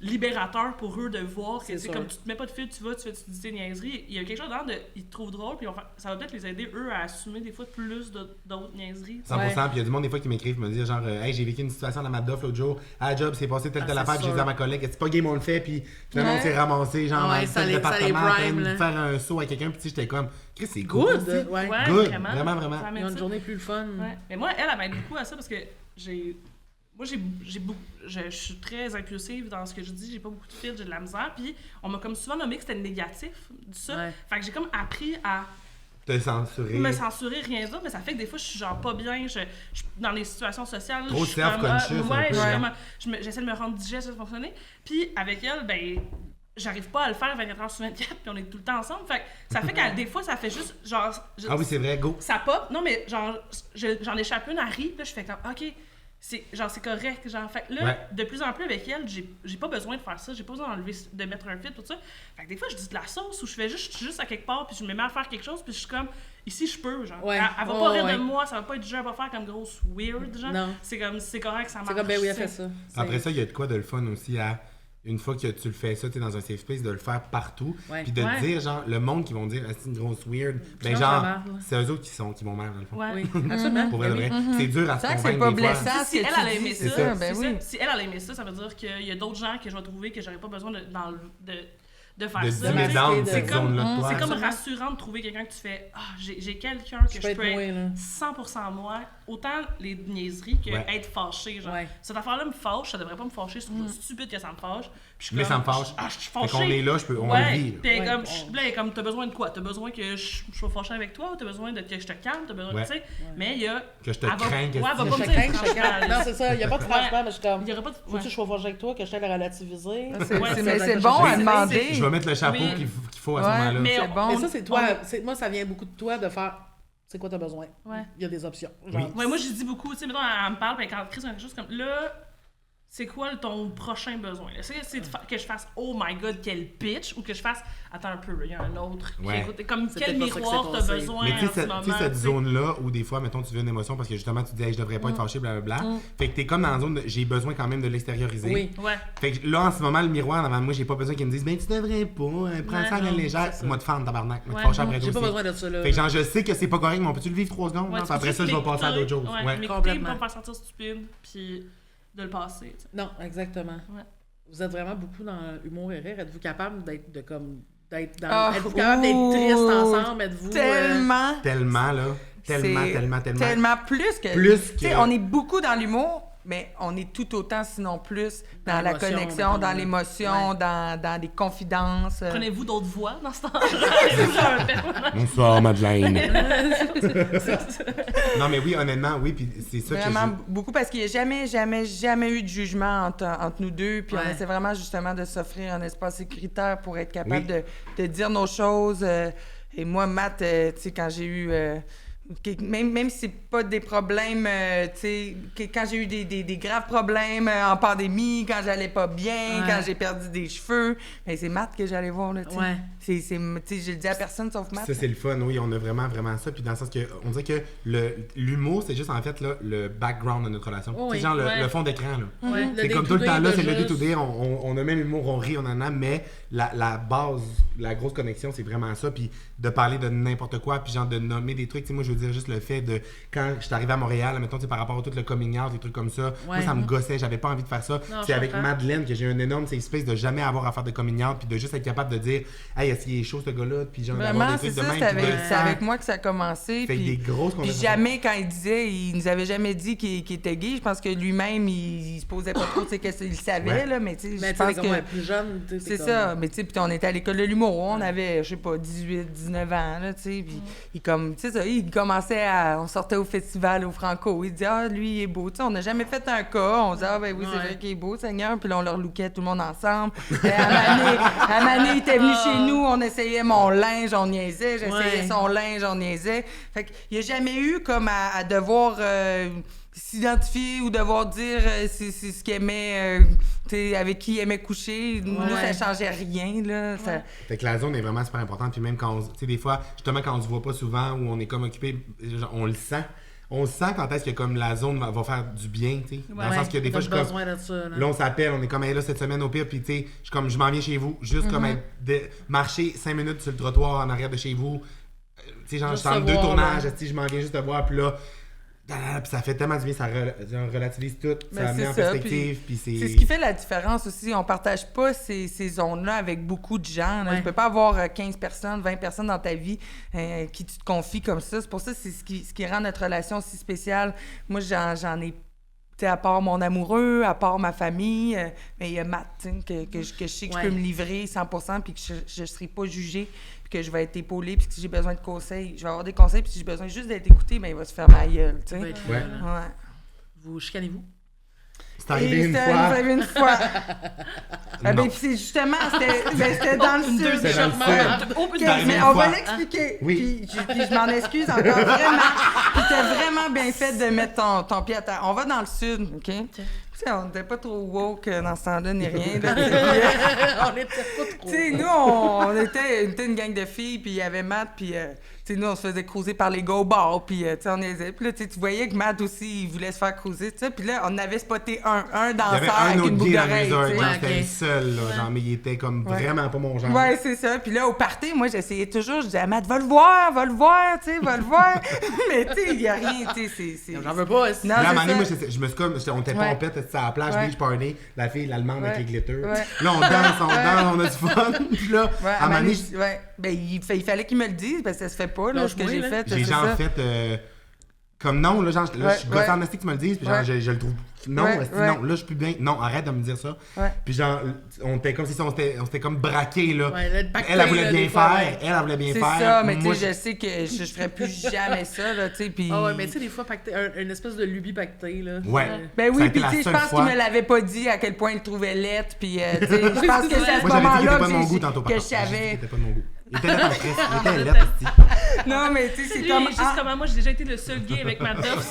libérateur pour eux de voir que C'est tu sais, sûr. comme tu te mets pas de fil, tu dis tes niaiseries. Il y a quelque chose dedans de. Ils te trouvent drôle, puis ça va peut-être les aider, eux, à assumer des fois plus d'autres niaiseries. 100%, Ouais. puis il y a du monde des fois qui m'écrivent, me dire genre, hey, j'ai vécu une situation dans ma Madoff l'autre jour, à la job, c'est passé telle Ah, c'est affaire, puis j'ai sûr. dit à ma collègue, c'est pas game, on le fait, puis finalement Ouais. on s'est ramassé, genre, Ouais, dans ça tel les département, en train prime, de là. faire un saut à quelqu'un, puis tu sais, j'étais comme, Chris, c'est good. Good. aussi. Ouais. Ouais, Good, vraiment. vraiment. Ça Ils m'aide ont une ça. journée plus fun. Ouais. Mais moi, elle m'aide beaucoup à ça parce que je suis très impulsive dans ce que je dis, j'ai pas beaucoup de fil, j'ai de la misère. Puis on m'a comme souvent nommé que c'était négatif, ça. Ouais. Fait que j'ai comme appris à Te censurer. me censurer, rien d'autre, mais ça fait que des fois je suis genre pas bien, je dans les situations sociales. Trop je suis comme, self-conscious, un ouais, peu. je suis Ouais. comme, j'essaie de me rendre digeste de fonctionner. Puis avec elle, ben j'arrive pas à le faire 24 heures sur 24, puis on est tout le temps ensemble. Fait que ça fait que des fois ça fait juste genre Ah oui, c'est vrai, go. ça pop. Non, mais genre, j'en échappe une, elle rit, puis là, je fais comme, OK, c'est correct. Genre, fait que là, Ouais. de plus en plus avec elle, j'ai pas besoin de faire ça, j'ai pas besoin de mettre un fil, tout ça. Fait que des fois, je dis de la sauce ou je suis juste à quelque part, puis je me mets à faire quelque chose, puis je suis comme, ici, je peux, genre. Ouais. Elle va Ouais, pas rire ouais. de moi, ça va pas être genre, elle va faire comme grosse weird, genre. Non. C'est comme, c'est correct, ça marche. C'est comme, ben oui, elle c'est- fait ça. C'est- Après ça, il y a de quoi de le fun aussi à. Une fois que tu le fais ça, tu es dans un safe space, de le faire partout. Ouais. Puis de Ouais. dire, genre, le monde qui vont dire, ah, c'est une grosse weird. Ben, mange genre, la marde, là. c'est eux autres qui vont mal, dans le fond. Ouais. Oui, absolument. Pour vrai, de Ben vrai. oui. C'est dur à se C'est vrai que convaincre c'est pas des fois. blessant. Si ce que elle tu a dis, aimé c'est ça, ça, ben c'est oui. ça. Si elle a aimé ça, ça veut dire qu'il y a d'autres gens que je vais trouver que j'aurais pas besoin de faire De ça. dimmer de- down c'est cette comme- zone-là de toi. C'est comme Absolument. rassurant de trouver quelqu'un que tu fais « Ah, j'ai quelqu'un que Je je peux peux être être moi, là. 100% moi. » Autant les niaiseries que Ouais. être fâché. Genre. Ouais. Cette affaire-là me fâche, ça devrait pas me fâcher. Je trouve ça stupide que ça me fâche. Puis je suis Mais comme, ça me fâche. Ah, je suis Fait fâchée. qu'on est là, on Ouais. le vit. là. Puis elle est Ouais, comme, on- là, elle est comme, t'as besoin de quoi? T'as besoin que je sois fâchée avec toi ou t'as besoin de que je te calme? T'as besoin, Ouais. tu sais. Mais il y a... Que je te elle va- crains, que ouais, elle va tu- pas Je me te dire crains, je te franchement, crains. Non, c'est ça. Il n'y a pas de franchement, mais je suis comme. Il y aurait pas de... Faut-tu que je sois fâchée avec toi, que je t'aille à relativiser? C'est Ouais, mais ça, c'est ça, bon ça, à ça, demander. Je vais mettre le chapeau Oui. qu'il faut à ce Ouais, moment-là. mais c'est bon. Mais ça, c'est toi. on- Moi, ça vient beaucoup de toi de faire. C'est quoi t'as besoin? Ouais. Il y a des options. Oui. Ouais, moi, je dis beaucoup, tu sais, mettons, elle me parle, puis quand Chris a quelque chose comme là, c'est quoi ton prochain besoin? Est-ce que c'est que je fasse oh my god, quel pitch, ou que je fasse attends un peu, il y a un autre qui Ouais. écoute, comme C'est quel peut-être pas ça miroir qui t'as s'est passé. besoin Mais tu en sais, ce cette, moment? tu sais, cette tu sais. zone-là où des fois, mettons, tu veux une émotion parce que justement, tu dis, hey, je devrais pas être fâché, blablabla. Fait que t'es comme dans la zone de j'ai besoin quand même de l'extérioriser. Oui. Ouais. Fait que là, en ce moment, le miroir devant moi, j'ai pas besoin qu'ils me disent, ben tu devrais pas, prends Ouais, ça à la non, légère. c'est ça. Moi, te fendre, tabarnak. Moi, te Ouais. fâcher après J'ai toi pas aussi. besoin de ça, là. Fait que genre, je sais que c'est pas correct, mais on peut-tu le vivre 3 secondes? Ouais, non? tu Puis après peux ça, je vais juste passer à d'autres choses. m'écouter, Ouais. m'écouter, Complètement. pas me faire sentir stupide, puis de le passer, tu sais. Non, exactement. Ouais. Vous êtes vraiment beaucoup dans l'humour et rire. Êtes-vous capable d'être dans. Ah, Êtes-vous capable d'être ouh, triste ensemble? Êtes-vous. Tellement. Tellement, là. Tellement, C'est tellement. Tellement plus que. Plus Tu sais, que- on est beaucoup dans l'humour, mais on est tout autant, sinon plus, dans la l'émotion, connexion, mettons, dans là. l'émotion, Ouais. dans des confidences. Prenez-vous d'autres voix dans ce temps-là? C'est ça, un personnage. Bonsoir, Madeleine. Non, mais oui, honnêtement, oui, puis c'est ça Vraiment que beaucoup, parce qu'il n'y a jamais eu de jugement entre nous deux. Puis Ouais. on essaie vraiment justement de s'offrir un espace sécuritaire pour être capable Oui. de dire nos choses. Et moi, Matt, tu sais, quand j'ai eu... même si c'est pas des problèmes, tu sais, quand j'ai eu des graves problèmes en pandémie, quand j'allais pas bien, Ouais. quand j'ai perdu des cheveux, ben c'est Matt que j'allais voir, là, tu sais. Ouais. Tu sais, je le dis à personne sauf Matt. ça, c'est le fun, oui, on a vraiment ça. Puis dans le sens que, on dirait que l'humour, c'est juste en fait là, le background de notre relation. Oh oui, C'est genre ouais. le fond d'écran, là. Ouais, C'est comme tout le temps là, c'est le day-to-day, on a même l'humour, on rit, on en a, mais la base, la grosse connexion, c'est vraiment ça. Puis de parler de n'importe quoi, puis genre de nommer des trucs. Tu sais, moi, je veux dire juste le fait de, quand je suis arrivé à Montréal, mettons, tu sais, par rapport à tout le coming out, des trucs comme ça, moi, ça me gossait, j'avais pas envie de faire ça. Non, C'est je avec comprends. Madeleine que j'ai eu un énorme safe space de jamais avoir à faire de coming out, puis de juste être capable de dire, hey, est-ce qu'il est chaud ce gars-là, puis genre d'avoir Vraiment, des c'est trucs de ça, même. c'est puis de avec, le c'est faire. avec moi que ça a commencé. Fait que des grosses Puis conversations. jamais, quand il disait, il nous avait jamais dit qu'il était gay. Je pense que lui-même, il se posait pas trop, tu sais, qu'il le savait, Ouais. là, mais tu sais, Mais je tu sais, pense comme que... plus jeune, tu sais, C'est comme- ça, mais tu sais, puis on était à l'école de l'humour, on avait, je sais pas, 18, 19 ans, là, tu sais, puis il comme, tu sais ça, il commençait à, on sortait au festival, au Franco, il disait, ah, lui, il est beau, tu sais, on n'a jamais fait un cas, on disait, ah, ben oui, c'est Ouais. vrai qu'il est beau, Seigneur, puis là, on leur lookait tout le monde ensemble. À Mané, il était venu chez nous, on essayait mon linge, on niaisait, j'essayais Ouais. son linge, on niaisait. Fait qu'il n'y a jamais eu comme à devoir s'identifier ou devoir dire c'est ce qu'il aimait, tu sais, avec qui il aimait coucher. Nous, Ouais. ça changeait rien, là. Ça... Fait que la zone est vraiment super importante. Puis même quand tu sais, des fois, justement, quand on se voit pas souvent ou on est comme occupé, genre, on le sent. On sent quand est-ce que comme la zone va faire du bien, tu sais. Dans le sens que des fois, je t'as suis comme. besoin de ça, là. Là, on s'appelle, on est comme, hey, là, cette semaine au pire, puis tu sais, je suis comme, je m'en viens chez vous. Juste comme être marcher 5 minutes sur le trottoir en arrière de chez vous. Tu sais, genre, je Juste suis en se 2 voir, tournages, là. tu sais, je m'en viens juste te voir, puis là. Puis ça fait tellement du bien, ça relativise tout, Ben, ça c'est met en ça, perspective, puis c'est. C'est ce qui fait la différence aussi. On partage pas ces zones-là avec beaucoup de gens. Là. Ouais. Tu peux pas avoir 15 personnes, 20 personnes dans ta vie qui tu te confies comme ça. C'est pour ça que c'est ce qui rend notre relation si spéciale. Moi, j'en ai, tu sais, à part mon amoureux, à part ma famille, mais il y a Matt, tu sais, que je sais que Ouais. je peux me livrer 100% puis que je ne serai pas jugée puis que je vais être épaulée puis que si j'ai besoin de conseils, je vais avoir des conseils puis si j'ai besoin juste d'être écoutée, ben il va se faire ma gueule, tu Ça va sais. être Ouais. là, là. Ouais. Vous chicanez-vous? C'est arrivé Et une c'est fois. arrivé une fois. Ah, Non. ben, puis c'est justement, c'était dans le sud. C'est dans le sud. Oh, peut-être. Ok, C'est arrivé mais une on fois. va l'expliquer. Oui. Puis je m'en excuse encore vraiment. Puis t'as vraiment bien fait de mettre ton pied à terre. On va dans le sud, OK? Tu sais, on n'était pas trop woke dans ce temps-là, ni rien. Là. On était pas trop. Tu sais, nous, on était une gang de filles, puis il y avait Matt, puis tu sais, nous, on se faisait cruiser par les gars au bar, puis tu sais, on les Puis là, tu sais, tu voyais que Matt aussi, il voulait se faire cruiser, tu sais. Puis là, on avait spoté un Il y avait danseur un avec autre une boucle gay dans le d'oreille, resort, tu sais. genre, Ouais, c'était ok. le seul, là, genre, mais il était comme Ouais. vraiment pas mon genre. Ouais, c'est ça. Puis là, au party, moi, j'essayais toujours, je disais à Matt, va le voir, tu sais, va le voir. Mais tu sais, il y a rien, tu sais, c'est... J'en veux pas. aussi. Non, Là, à un c'est moment donné, ça. moi, je me suis comme, on était Ouais. pompette, c'était à la plage, Ouais. beach party, la fille, l'allemande avec Ouais. les glitters. Ouais. Là, on danse, on a du fun. Puis là, Ouais, à un moment donné, ouais. Ben, il fallait qu'il me le dise, parce que ça se fait pas, là, ce que j'ai Lâche-moi, là. fait. j'ai c'est genre ça. fait comme non, là, genre, là, Ouais, je suis gossé ouais. en esti que tu me le dises, puis genre, Ouais. je le trouve. Non, Ouais, esti, ouais. non, là, je suis plus bien. Non, arrête de me dire ça. Ouais. Puis genre, on était comme si on s'était comme braqué, là. Ouais, là, le pacté, Elle voulait là, bien des fois, faire, ouais. elle voulait bien C'est faire. ça, mais tu Moi, sais, je sais que je ferais plus jamais ça, là, tu sais, puis... Ah ouais, mais tu sais, des fois, pacté, une espèce de lubie pactée, là. Ouais. Ben Ça a oui, été puis la tu sais, je seule pense fois. qu'il me l'avait pas dit à quel point il le trouvait lettre, puis tu sais, je pense que c'est à ce Moi, j'avais dit qu'il moment-là était pas de mon goût tantôt, que par je contre. J'ai dit qu'il savais. était pas de mon goût. Il était là en stress, il était lettre, esti. Non, mais tu sais, c'est Lui, comme... juste ah, comme moi, j'ai déjà été le seul gay avec ma meuf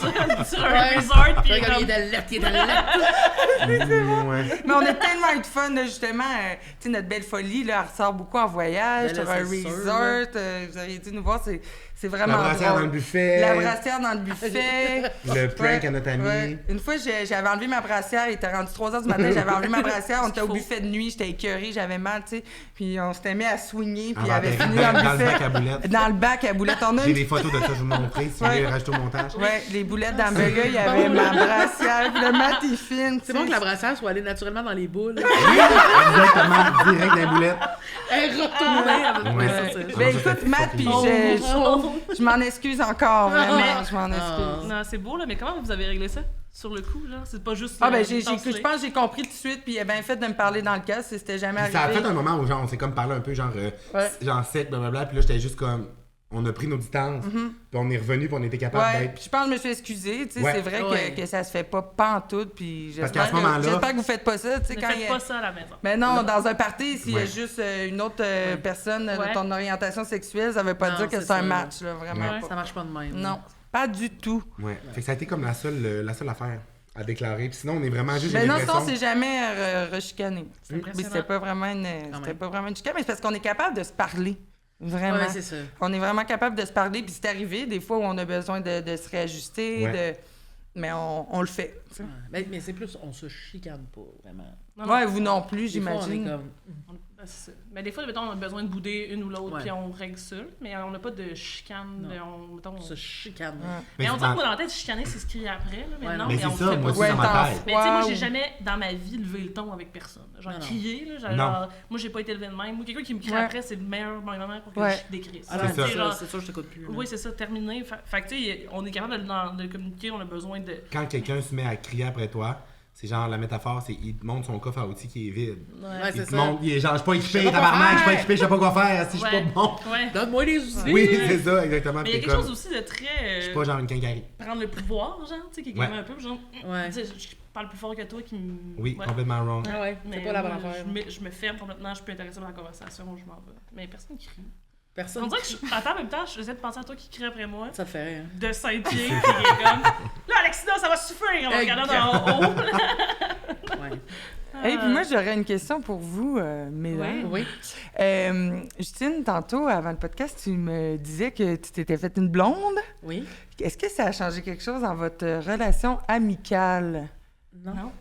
sur un Ouais. resort, puis Regarde, comme... il était lettre, il était lettre. Ouais. Mais on a tellement eu de fun, là, justement. Tu sais, notre belle folie, là, elle ressort beaucoup en voyage, Ben là, sur un c'est sûr, resort. là. Vous auriez dû nous voir, c'est La vraiment brassière drôle. dans le buffet. La brassière dans le buffet. Le prank à notre ami. Ouais. Une fois, j'avais enlevé ma brassière, il était rendu 3h du matin, j'avais enlevé ma brassière, on était au buffet de nuit, j'étais écœurée, j'avais mal, tu sais. Puis on s'était mis à swinguer, puis il avait fini dans le dans le buffet. bac à boulettes. Dans le bac à boulettes. On a J'ai une des photos de ça, je vais vous montrer si vous Ouais. voulez rajouter au montage. Ouais, les boulettes dans le burger, il y avait ma brassière, puis le mat est fine. C'est bon que la brassière soit allée naturellement dans les boules. Exactement, direct dans les boulettes. Elle est retournée avec Ouais. ça, c'est- Ben ça, écoute, c'est Matt, fucking puis bon. je Je m'en excuse encore, vraiment. Mais- Je m'en excuse. Non, c'est beau, là, mais comment vous avez réglé ça? Sur le coup, genre? C'est pas juste... Ah, ben, tasse-les. je pense que j'ai compris tout de suite, puis il a bien fait de me parler dans le cas, si c'était jamais Puis ça a arrivé. fait un moment où genre on s'est comme parlé un peu genre Ouais. genre sec blablabla puis là j'étais juste comme on a pris nos distances puis on est revenu puis on était capable Ouais, d'être puis je pense que je me suis excusée, tu sais, Ouais. c'est vrai Ouais. que ça se fait pas pantoute, puis Parce qu'à ce j'espère moment-là- j'espère que vous faites pas ça, tu sais, Ne quand il y faites a... pas ça à la maison. Mais non, dans un party, s'il y a Ouais. juste une autre personne Ouais. de ton orientation sexuelle, ça veut pas Non, dire que c'est c'est un ça. match, là, vraiment Ouais. pas. Ça marche pas de même. Non, pas du tout. ouais. Fait que ça a été comme la seule affaire à déclarer puis sinon on est vraiment juste Mais j'ai non, sinon, on l'impression- s'est jamais rechicané. C'est Mais impressionnant. c'était pas vraiment une chicane, mais c'est parce qu'on est capable de se parler. Vraiment. Ouais, c'est ça. On est vraiment capable de se parler, puis c'est arrivé des fois où on a besoin de se réajuster, Ouais. mais on le fait. tu sais. Ouais. Mais c'est plus, on se chicane pas, vraiment. Non, Ouais, vous non plus, Des fois, on est j'imagine. comme... Ben, c'est ça. Mais des fois, mettons, on a besoin de bouder une ou l'autre, Ouais. puis on règle ça. Mais on n'a pas de chicane. Non. Mettons, On se chicane. Ouais. mais on c'est dirait que dans- moi, dans la tête, chicaner, c'est ce qu'il y a après. Là, mais Ouais, non, non. Mais mais c'est on ça, le fait moi pas. aussi, Ouais, dans ma t'en tête. Mais tu sais, moi, Wow. j'ai jamais dans ma vie levé le ton avec personne. Genre Non, non. crier, là, genre, Non. moi, j'ai pas été élevé de même. Moi, quelqu'un qui me crie Ouais. après, c'est le meilleur moment pour que Ouais. je décrisse. Ah C'est non, ça. c'est Genre, ça, c'est sûr, je t'écoute plus. là. oui, c'est ça, terminé. Fait que, tu sais, on est capable de communiquer, on a besoin de. Quand quelqu'un se met à crier après toi c'est genre la métaphore c'est il te montre son coffre à outils qui est vide Ouais, il c'est te ça. montre il est genre je suis pas Je équipé sais pas quoi tabarnak je suis pas faire. équipé je sais pas quoi faire si je suis Ouais. pas bon Ouais. Donne-moi des outils. oui c'est ça exactement Mais il y a t'es quelque comme chose aussi de très. je suis pas genre une quincaillerie Prendre le pouvoir, genre, tu sais, qui est Ouais. comme un peu, genre, Ouais. tu sais, je parle plus fort que toi qui me. oui Ouais. complètement wrong Ah ouais, c'est Mais pas la bonne moi, affaire. je me ferme complètement, je suis plus intéressée par la conversation, je m'en vais. Mais personne qui crie. Personne. On dirait que attends, en même temps, j'essaie de penser à toi qui crie après moi, Ça te fait rire. de Saint-Pierre, qui est comme. Là, Alexina, ça va suffire, on va regarder d'en haut. Ouais. Hey, puis moi, j'aurais une question pour vous, mesdames. Oui. Justine, tantôt, avant le podcast, tu me disais que tu t'étais faite une blonde. Oui. Est-ce que ça a changé quelque chose dans votre relation amicale? Non. Non.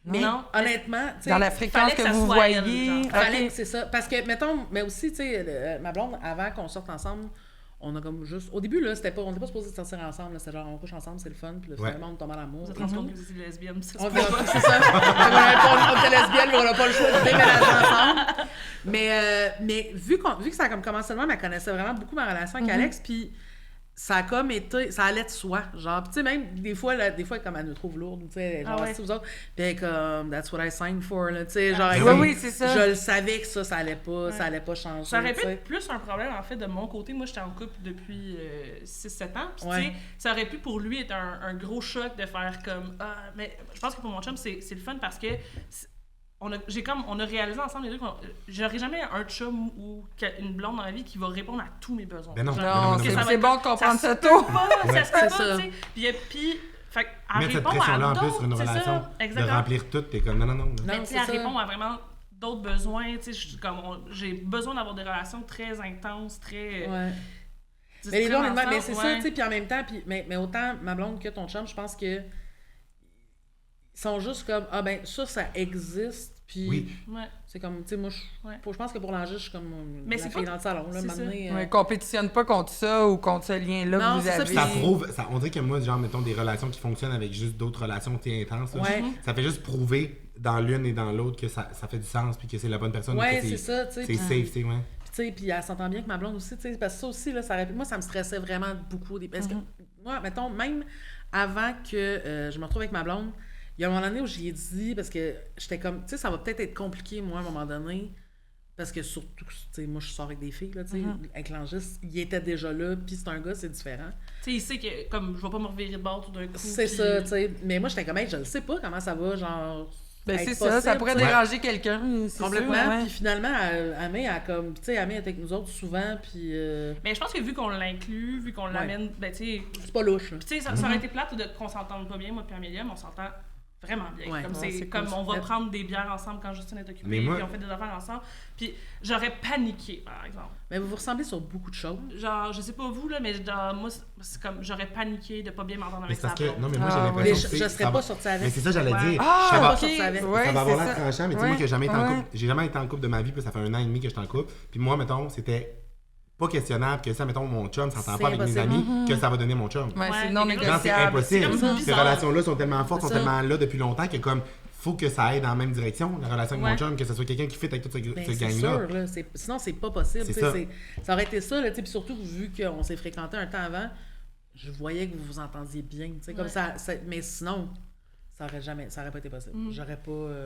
Mais Non. honnêtement, tu sais, Dans la fréquence fallait que que ça vous soit elle, voyez? genre. fallait Ok. que c'est ça. Parce que, mettons, mais aussi, tu sais, ma blonde, avant qu'on sorte ensemble, on a comme juste. Au début, là, on n'était pas supposé sortir ensemble. là, C'était genre, on couche ensemble, c'est le fun. Puis là, Ouais. finalement, on tombe en amour. Vous êtes rendu compte que vous étiez lesbienne, ça se On peut verra pas. pas, c'est ça. On était lesbiennes, mais on n'a pas le choix de déménager ensemble. Mais vu que ça a comme commencé de même, elle connaissait vraiment beaucoup ma relation avec Alex, puis ça a comme été, ça allait de soi, genre, puis tu sais, même des fois, comme elle nous trouve lourde, tu sais, genre, Ah ouais. si vous autres, puis elle est comme, that's what I signed for, là, tu sais, genre, Ah, elle Oui, dit, oui, c'est ça. je le savais que ça allait pas, Ouais. ça allait pas changer, Ça aurait tu pu sais. être plus un problème, en fait, de mon côté. Moi, j'étais en couple depuis 6-7 ans. Puis, Ouais. tu sais, ça aurait pu pour lui être un gros choc de faire comme. Ah, mais je pense que pour mon chum, c'est le fun parce que on a réalisé ensemble les deux qu'on j'aurais jamais un chum ou une blonde dans la vie qui va répondre à tous mes besoins. Ben non, Genre, ben non, Non, ben que non, ça c'est va être bon de comme- comprendre ça ça se peut tôt. pas, Ouais. ça se peut C'est pas, ça. tu sais. Puis, fait qu'elle mettre cette répond pression-là à en plus d'autres, sur une c'est relation ça, de exactement. remplir tout t'es comme non Non, Mais tu sais, c'est elle ça. répond à vraiment d'autres besoins. Tu sais, j'ai besoin d'avoir des relations très intenses, très. Ouais. très Mais les deux, honnêtement, ensemble, mais c'est ça, ouais. tu sais, puis en même temps, mais autant ma blonde que ton chum, je pense que ils sont juste comme, ah ben, ça existe, puis oui Ouais. c'est comme, tu sais, moi, Ouais. je pense que pour l'enjeu, je suis comme Mais la c'est fille pas- dans le salon, là, c'est m'amener, Ouais, compétitionne pas contre ça ou contre ce lien-là Non, que vous c'est ça, avez. ça prouve on dirait que moi genre mettons des relations qui fonctionnent avec juste d'autres relations qui sont intenses là, Ouais. ça fait juste prouver dans l'une et dans l'autre que ça fait du sens puis que c'est la bonne personne Ouais, que c'est ça, tu sais. c'est Puis, safe tu sais ouais tu sais, puis elle s'entend bien avec ma blonde aussi, tu sais, parce que ça aussi, là, moi, ça me stressait vraiment beaucoup. Parce que, moi, mettons, même avant que je me retrouve avec ma blonde, il y a un moment donné où j'y ai dit, parce que j'étais comme, tu sais, ça va peut-être être compliqué, moi, à un moment donné, parce que surtout, tu sais, moi, je sors avec des filles, là, tu sais, avec l'angiste, il était déjà là, puis c'est un gars, c'est différent. Tu sais, il sait que, comme, je vais pas me revirer de bord tout d'un coup. C'est puis- ça, tu sais. Mais moi, j'étais comme, hey, je ne sais pas comment ça va, genre. Ben, être c'est ça, ça possible, pourrait tu sais. déranger quelqu'un. c'est Complètement. sûr, ouais. Puis finalement, Amé a comme. Tu sais, Amé était avec nous autres souvent, puis. Mais je pense que vu qu'on l'inclut, vu qu'on l'amène, ben, tu sais. C'est pas louche, là. Puis, tu sais, ça aurait été plate qu'on s'entende pas bien, moi puis Amélia, mais on s'entend vraiment bien. Ouais. Comme Ouais, c'est c'est comme cool. on va Mais- prendre des bières ensemble quand Justine est occupée, Mais moi- puis on fait des affaires ensemble. Puis j'aurais paniqué, par exemple. Mais vous vous ressemblez sur beaucoup de choses. Genre, je sais pas vous, là, mais genre, moi, c'est comme, j'aurais paniqué de pas bien m'entendre mais avec c'est sa parce que blonde. non mais moi Ah, j'ai ouais. Mais l'impression que je c'est- serais ça pas va- sortie avec. mais c'est ça j'allais Ouais. dire Ah, ça va ok. sortir avec. Ouais, ça va avoir c'est l'air ça. tranchant, mais tu sais, moi, que j'ai jamais été en Ouais. couple, j'ai jamais été en couple de ma vie, puis ça fait 1 an et demi que je suis en couple. Puis moi, mettons, c'était pas questionnable que ça, mettons, mon chum s'entend C'est pas avec mes impossible. amis, que ça va donner mon chum. Ouais, Ouais, c'est non mais Genre, c'est négociable. impossible. C'est comme Ces bizarre. relations-là sont tellement fortes, C'est sont ça. tellement là depuis longtemps que comme faut que ça aille dans la même direction, la relation avec mon chum, que ce soit quelqu'un qui fit avec toute cette Ben, c'est gang-là. sûr, là. Sinon, c'est pas possible. C'est tu sais, ça. ça aurait été ça, là, tu sais, puis surtout vu qu'on s'est fréquenté un temps avant, je voyais que vous vous entendiez bien, tu sais, comme ça, mais sinon, ça aurait pas été possible. J'aurais pas...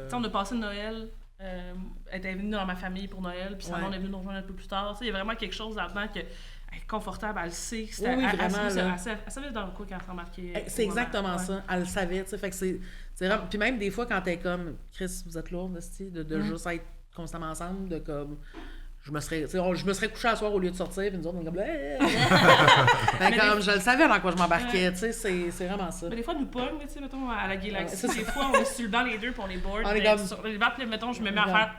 Tu sais, on a passé Noël, elle était venue dans ma famille pour Noël, puis sa blonde est venue nous rejoindre un peu plus tard. Tu sais, il y a vraiment quelque chose là-dedans que elle est confortable, elle le sait. Oui, vraiment, là. Elle savait dans quoi quand elle s'embarquait. C'est exactement ça. Elle le savait, tu sais. Fait que c'est vraiment... Puis même des fois, quand t'es comme, Chris, vous êtes lourde, de juste être constamment ensemble, de comme... Je me serais couché à soir au lieu de sortir, puis nous autres, on est comme... Mais comme, je le savais dans quoi je m'embarquais, tu sais, c'est vraiment ça. Mais des fois, nous pogne, tu sais, mettons, à la Galaxy, des fois, on est sur le banc les deux, puis on est bored. On est comme... Sur les bancs, puis mettons, je me mets à faire...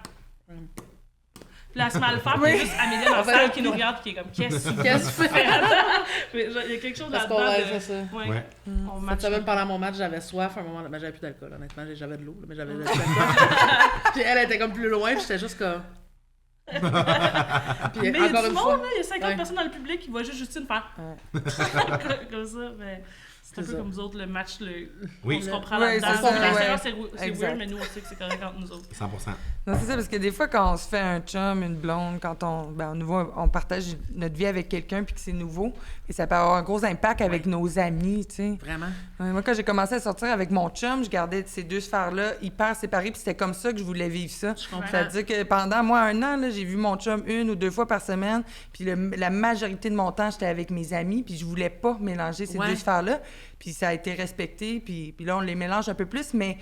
Puis là, elle se met à le faire, puis juste Amélie dans la salle qui nous regarde, qui est comme, qu'est-ce que tu fais? Mais il y a quelque chose là-dedans. C'est ça. Ouais. Cette semaine, pendant mon match, j'avais soif. À un moment, j'avais plus d'alcool, honnêtement. J'avais de l'eau, mais j'avais de l'alcool. Puis elle était comme plus loin, puis j'étais juste comme... Puis mais il y a du monde, il y a 50 personnes dans le public qui voient juste Justine faire comme ça, mais c'est un peu comme nous autres, le match, on se comprend là-dedans. L'extérieur, c'est weird, mais nous, on sait que c'est correct entre nous autres. 100%. Non, c'est ça, parce que des fois, quand on se fait un chum, une blonde, quand on partage notre vie avec quelqu'un puis que c'est nouveau, et ça peut avoir un gros impact avec nos amis, tu sais. Vraiment. Moi, quand j'ai commencé à sortir avec mon chum, je gardais ces deux sphères-là hyper séparées, puis c'était comme ça que je voulais vivre ça. C'est-à-dire que pendant, moi, 1 an, là, j'ai vu mon chum 1 ou 2 fois par semaine, puis la majorité de mon temps, j'étais avec mes amis, puis je voulais pas mélanger ces deux sphères-là, puis ça a été respecté, puis là, on les mélange un peu plus, mais...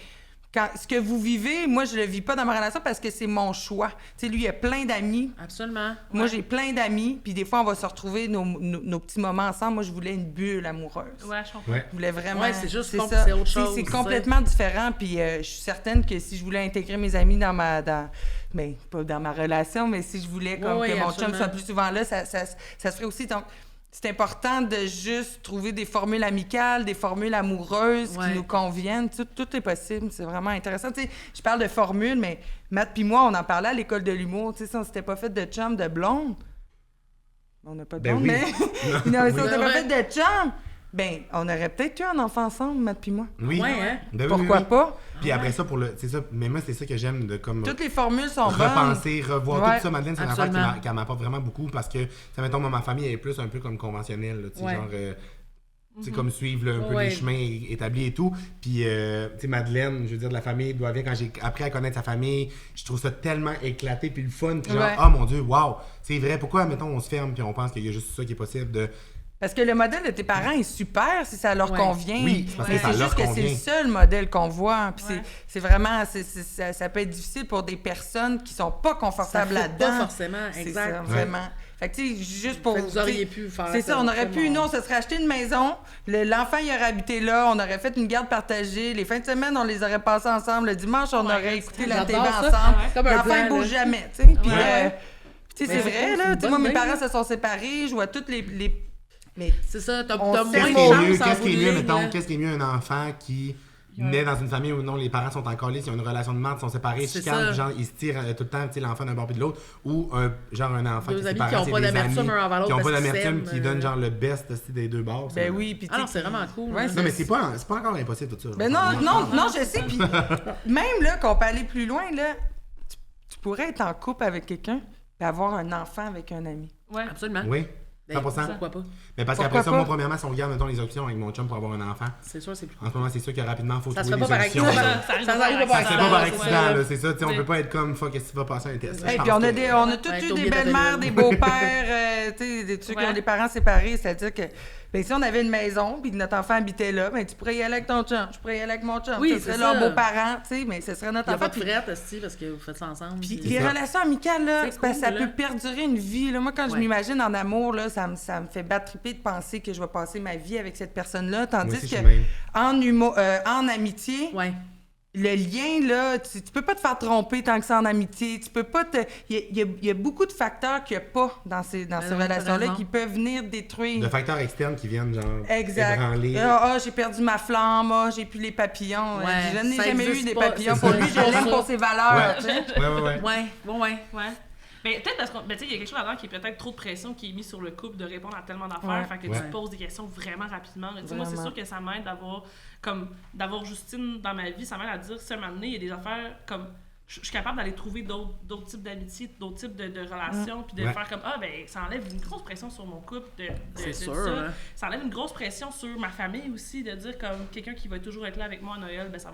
ce que vous vivez, moi, je le vis pas dans ma relation parce que c'est mon choix. Tu sais, lui, il a plein d'amis. Absolument. Moi, j'ai plein d'amis. Puis des fois, on va se retrouver nos petits moments ensemble. Moi, je voulais une bulle amoureuse. Ouais, je comprends. Je voulais vraiment... Ouais, c'est juste ça. C'est autre chose. C'est complètement différent. Puis je suis certaine que si je voulais intégrer mes amis mais pas dans ma relation, mais si je voulais que mon chum soit plus souvent là, ça se ferait aussi. Donc, c'est important de juste trouver des formules amicales, des formules amoureuses qui nous conviennent. Tout est possible. C'est vraiment intéressant. Tu sais, je parle de formules, mais Matt puis moi, on en parlait à l'école de l'humour. Tu sais, si on s'était pas fait de chum, de blonde, on n'a pas de blonde, mais... non, mais si on s'était pas fait de chum, ben, on aurait peut-être eu un enfant ensemble, Matt puis moi. Oui. Hein? Pourquoi pas? Puis après ça, c'est ça. Mais moi, c'est ça que j'aime de comme. Toutes les formules sont repenser, revoir tout ça. Madeleine, c'est une affaire qui m'apporte vraiment beaucoup parce que, ça mettons, moi, ma famille elle est plus un peu comme conventionnelle, tu sais, genre. Tu sais, comme suivre un peu les chemins établis et tout. Puis, tu sais, Madeleine, je veux dire, de la famille, doit bien, quand j'ai appris à connaître sa famille, je trouve ça tellement éclaté, puis le fun. Puis genre, oh mon Dieu, wow, c'est vrai. Pourquoi, mettons, on se ferme, puis on pense qu'il y a juste ça qui est possible de. Parce que le modèle de tes parents est super si ça leur convient. Oui, parce que ça c'est leur juste que c'est le seul modèle qu'on voit. Puis c'est vraiment... ça peut être difficile pour des personnes qui sont pas confortables là-dedans. Pas forcément, exact. Ça, vraiment. Fait que, tu sais, juste pour... Vous auriez pu faire c'est ça, on aurait pu... Nous, on se serait acheté une maison. L'enfant, il aurait habité là. On aurait fait une garde partagée. Les fins de semaine, on les aurait passées ensemble. Le dimanche, on aurait écouté la TV ensemble. L'enfant, il bouge jamais, tu sais. Puis, tu sais, c'est vrai, là. Tu sais, moi, mes parents se sont séparés. Je vois toutes les... Mais c'est ça, t'as moins de Qu'est-ce qui est mieux, mettons, qu'est-ce qui est mieux un enfant qui naît dans une famille où non, les parents sont encore ils ont une relation de merde, ils sont séparés, genre ils se tirent tout le temps, tu sais, l'enfant d'un bord puis de l'autre, ou genre un enfant qui qui n'ont pas d'amertume un envers l'autre, qui n'ont pas d'amertume, qui donne genre le best des deux bords. Ben oui, puis alors c'est vraiment cool. Non, mais c'est pas encore impossible tout ça. Ben non, je sais, puis même là, qu'on peut aller plus loin, là, tu pourrais être en couple avec quelqu'un et avoir un enfant avec un ami. Ouais, absolument. Oui. 100%. Pourquoi pas? Mais parce qu'après ça, moi, premièrement, si on regarde, mettons, les options avec mon chum pour avoir un enfant. C'est sûr, c'est plus. En ce moment, c'est sûr que rapidement, il faut trouver des solutions. Ça arrive pas par accident, c'est ça. On peut pas être comme, fuck, qu'est-ce qui va passer à un test? Et puis on a tous eu des belles-mères, des beaux-pères, tu sais, ceux qui ont des parents séparés. C'est-à-dire que, ben, si on avait une maison, puis que notre enfant habitait là, ben, tu pourrais y aller avec ton chum, je pourrais y aller avec mon chum. Oui, ce serait leurs beaux-parents, tu sais, mais ce serait notre enfant. Il n'y a pas de frette, parce que vous faites ça ensemble. Puis les relations amicales, là, ça peut perdurer une vie. Là. Moi, quand je m'imagine en amour, là, ça me fait battre triper de penser que je vais passer ma vie avec cette personne-là. Tandis que en amitié, le lien, là, tu peux pas te faire tromper tant que c'est en amitié. Tu peux pas te... Il y a beaucoup de facteurs qu'il n'y a pas dans ces relations-là qui peuvent venir détruire. De facteurs externes qui viennent, genre, ébranler. J'ai perdu ma flamme, j'ai plus les papillons. Je n'ai jamais eu des papillons. Pour lui, je l'aime pour ses valeurs. Ouais. Ouais. Mais peut-être parce qu'il y a quelque chose là-dedans qui est peut-être trop de pression qui est mise sur le couple de répondre à tellement d'affaires, fait que tu te poses des questions vraiment rapidement. Moi, c'est sûr que ça m'aide d'avoir Justine dans ma vie, ça m'aide à dire, si à un moment donné, il y a des affaires comme... Je suis capable d'aller trouver d'autres types d'amitiés, d'autres types de relations, puis de faire comme ça enlève une grosse pression sur mon couple c'est sûr, ça. hein? Ça enlève une grosse pression sur ma famille aussi, de dire comme quelqu'un qui va toujours être là avec moi à Noël, ça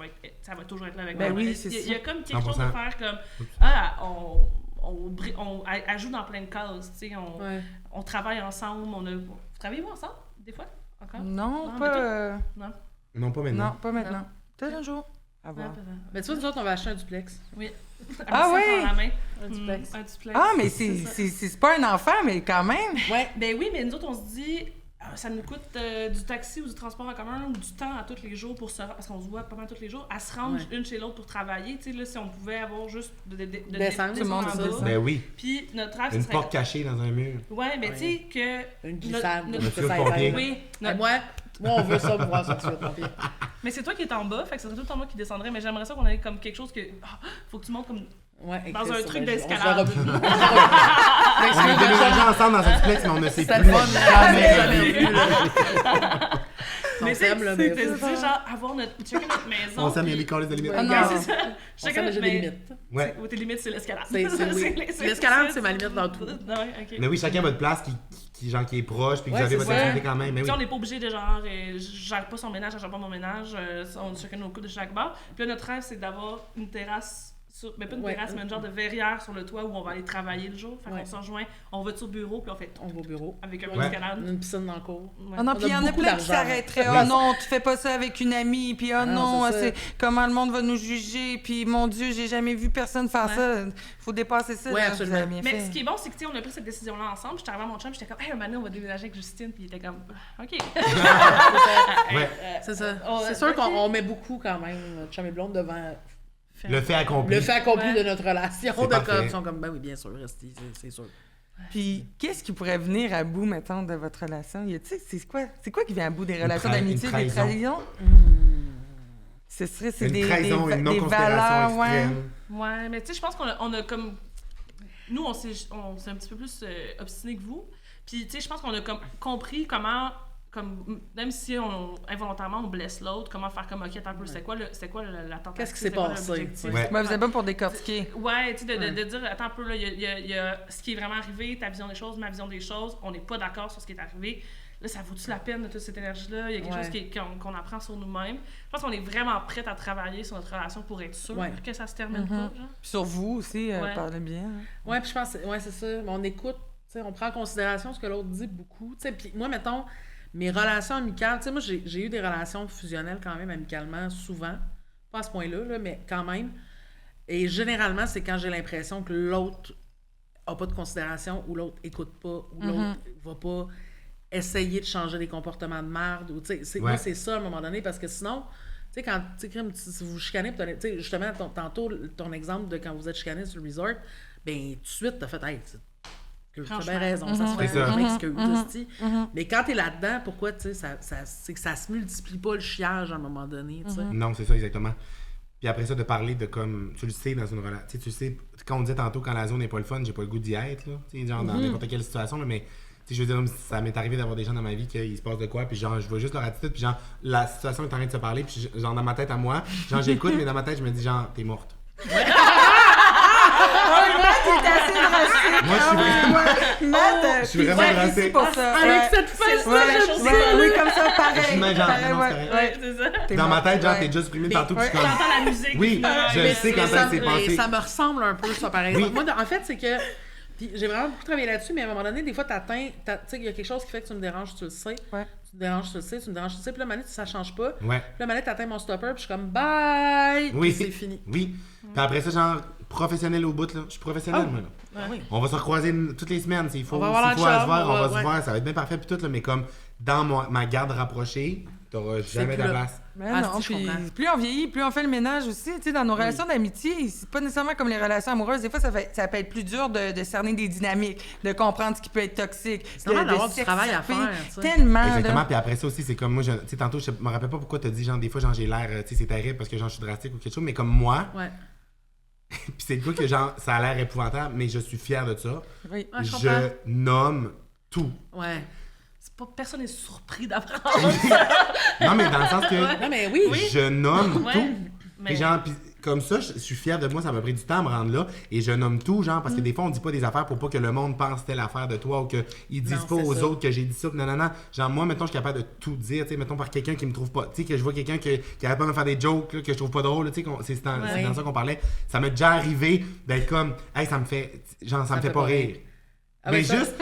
va toujours être là avec moi. Oui, c'est il y a comme quelque 100%. chose de faire comme elle joue dans plein de cases, tu sais, on travaille ensemble, vous travaillez-vous ensemble des fois encore? Non, pas Non, pas maintenant. Non, pas maintenant. Peut-être un jour. À voir. Mais tu vois, nous autres, on va acheter un duplex. Oui. Oui! Un duplex. Un duplex. Ah, mais c'est pas un enfant, mais quand même. Ouais, ben oui, mais nous autres, on se dit, ça nous coûte du taxi ou du transport en commun ou du temps à tous les jours pour se rendre, parce qu'on se voit pas mal tous les jours, à se rendre une chez l'autre pour travailler. Tu sais, là, si on pouvait avoir juste de descendre, tout le monde en bas. bas. Ben oui. Puis notre rêve, Une ce serait... porte cachée dans un mur. Ouais, mais tu sais que... Une glissade. notre- feu de pompier. Oui. Et moi, on veut ça pour voir ça tout de suite, mon pire. Mais c'est toi qui es en bas, fait que c'est tout le temps moi qui descendrais, mais j'aimerais ça qu'on ait comme quelque chose que... faut que tu montes comme... Ouais, Dans un truc on d'escalade. se verra plus. On a déménagé ensemble dans un duplex, mais on ne sait C'est plus le fun, jamais. Mais On s'aime, là, c'est mais de se dire, genre, avoir chacun notre maison. On s'aime, il y a puis- les colis de limite. Ah non. Ouais, c'est ça. On Chacun s'aime, notre j'ai des maison. limites. Ouais. Tes limites, c'est l'escalade. Oui. L'escalade, c'est ma limite dans tout. Ouais, ok. Mais oui, chacun a votre place qui est proche, puis que vous Ouais, avez c'est votre ça. activité quand même. Mais Tu oui. sais, on n'est pas obligé de genre, je gère pas son ménage, je gère pas mon ménage, on a chacun nos coupes de chaque bar. Puis là, notre rêve, c'est d'avoir une terrasse, mais pas une terrasse, mais une genre de verrière sur le toit où on va aller travailler le jour. Fait qu'on se rejoint, on va au bureau, puis on fait On va au bureau. avec un Ouais. peu d'escalade. Une piscine dans le cours. Ouais. Ah non, On puis il y a en a beaucoup plein qui d'argent. s'arrêteraient. Oui. Oh non, tu fais pas ça avec une amie, puis oh non, c'est ça. c'est comment le monde va nous juger, puis mon Dieu, j'ai jamais vu personne faire ça. Faut dépasser ça. Ouais, là, absolument. vous avez bien Mais fait. ce qui est bon, c'est que tu sais, on a pris cette décision-là ensemble. J'étais arrivée à mon chum, j'étais comme, hey, un moment donné, on va déménager avec Justine, puis il était comme, OK. Ouais. C'est ça. Oh, C'est sûr ok. qu'on met beaucoup quand même, chum et blonde, devant Le fait accompli. le fait accompli Ouais. de notre relation. C'est De parfait. comme, ils sont comme, ben oui, bien sûr, restez, c'est sûr. Puis qu'est-ce qui pourrait venir à bout, mettons, de votre relation? Tu sais, c'est quoi qui vient à bout des relations une d'amitié, des trahison. trahisons? Ce serait, c'est Une des trahison, une des non-considération valeurs, ouais. extrême. Ouais, mais tu sais, je pense qu'on a comme. Nous, on s'est un petit peu plus obstinés que vous. Puis, tu sais, je pense qu'on a comme compris comment. Comme, même si involontairement on blesse l'autre, comment faire comme, OK, attends un peu, c'est quoi la tentative? Qu'est-ce qui s'est c'est quoi passé, l'objectif? Ouais. Ouais, vous êtes pas pour décortiquer. Ouais, tu sais, de dire, attends un peu, là, il y a ce qui est vraiment arrivé, ta vision des choses, ma vision des choses, on n'est pas d'accord sur ce qui est arrivé. Là, ça vaut-tu la peine de toute cette énergie-là? Il y a quelque chose qu'on apprend sur nous-mêmes. Je pense qu'on est vraiment prête à travailler sur notre relation pour être sûr que ça se termine pas, genre. Puis sur vous aussi, Ouais. parlez bien. hein. Ouais, puis je pense, ouais, c'est ça. Mais on écoute, tu sais, on prend en considération ce que l'autre dit beaucoup. Tu sais, puis moi, mettons, mes relations amicales, tu sais, moi, j'ai eu des relations fusionnelles quand même amicalement, souvent. Pas à ce point-là, là, mais quand même. Et généralement, c'est quand j'ai l'impression que l'autre a pas de considération ou l'autre écoute pas ou l'autre va pas essayer de changer des comportements de merde. Ou, tu sais, moi, c'est ça à un moment donné, parce que sinon, tu sais, quand si vous chicanez, tu sais, justement, tantôt, ton exemple de quand vous êtes chicané sur le resort, ben tout de suite, t'as fait, hey, t'as bien raison, ça se fait, C'est ça. je m'excuse, hostie. Mais quand t'es là-dedans, pourquoi, tu sais, c'est que ça se multiplie pas le chiage à un moment donné, tu sais. Non, c'est ça, exactement. Puis après ça, de parler de comme, tu le sais dans une relation, tu sais, quand on disait tantôt, quand la zone n'est pas le fun, j'ai pas le goût d'y être, là, tu sais, genre dans n'importe quelle situation, là, mais tu sais, je veux dire, ça m'est arrivé d'avoir des gens dans ma vie qu'il se passe de quoi, puis genre, je vois juste leur attitude, puis genre, la situation est en train de se parler, puis genre, dans ma tête à moi, genre, j'écoute, mais dans ma tête, je me dis, genre, t'es morte. T'es assez drastique. Moi, je suis vraiment. Matt, Je suis vraiment ici drastique. pour ça. Avec cette face Ouais, là, ouais, oui, comme ça, pareil. Je suis même genre, Pareil, non, ouais. c'est correct. Ouais, c'est ça. T'es Dans ma morte, tête, genre, ouais. t'es juste exprimé Mais- partout, puis je suis comme. T'entends la musique. Oui, je le Mais sais quand ça, ça s'est passé. ça me ressemble un peu, ça, pareil. Oui. Moi, en fait, c'est que... Puis j'ai vraiment beaucoup travaillé là-dessus, mais à un moment donné, des fois, tu sais, il y a quelque chose qui fait que tu me déranges, tu le sais. Ouais. Tu me déranges, tu le sais, tu me déranges, tu le sais. Puis là, manette, ça change pas. Puis Ouais. là, manette, t'atteins mon stopper, puis je suis comme bye! Oui. Puis c'est fini. Oui. Puis après ça, genre, professionnel au bout, là. Je suis professionnel, moi, là. Ah oui. On va se recroiser toutes les semaines, s'il faut. On va avoir S'il faut la à se voir, chambre, on va se ouais. voir, ça va être bien parfait, puis tout, là. Mais comme dans ma garde rapprochée, t'auras jamais plus ta là. place. Mais Ah, non, si, je puis comprends. plus on vieillit, plus on fait le ménage aussi. Tu sais, dans nos relations d'amitié, c'est pas nécessairement comme les relations amoureuses. Des fois, ça peut être plus dur de cerner des dynamiques, de comprendre ce qui peut être toxique. C'est normal d'avoir du travail à s'extirper. faire, tu sais. Tellement, Exactement, là. puis après ça aussi, c'est comme moi, tu sais, tantôt, je me rappelle pas pourquoi t'as dit, genre, des fois, genre, j'ai l'air, tu sais, c'est terrible parce que, genre, je suis drastique ou quelque chose, mais comme moi, Ouais. Puis c'est le coup que genre, ça a l'air épouvantable, mais je suis fier de ça. Oui. Ah, je je comprends. nomme tout. Ouais. Personne n'est surpris d'apprendre ça. Non, mais dans le sens que Non, mais oui. je nomme Ouais. tout. Mais Et genre, pis comme ça, je suis fier de moi, ça m'a pris du temps à me rendre là. Et je nomme tout, genre, parce que des fois, on dit pas des affaires pour pas que le monde pense telle affaire de toi ou qu'ils disent Non, pas c'est aux ça. autres que j'ai dit ça. Non, non, non. Genre, moi, mettons, je suis capable de tout dire, tu sais, mettons, par quelqu'un qui me trouve pas, tu sais, que je vois quelqu'un qui arrête pas de me faire des jokes, là, que je trouve pas drôle, tu sais, c'est dans ça qu'on parlait. Ça m'est déjà arrivé d'être comme, hey, ça me fait, genre, ça me fait pas rire. Ah, Mais ben ça, juste,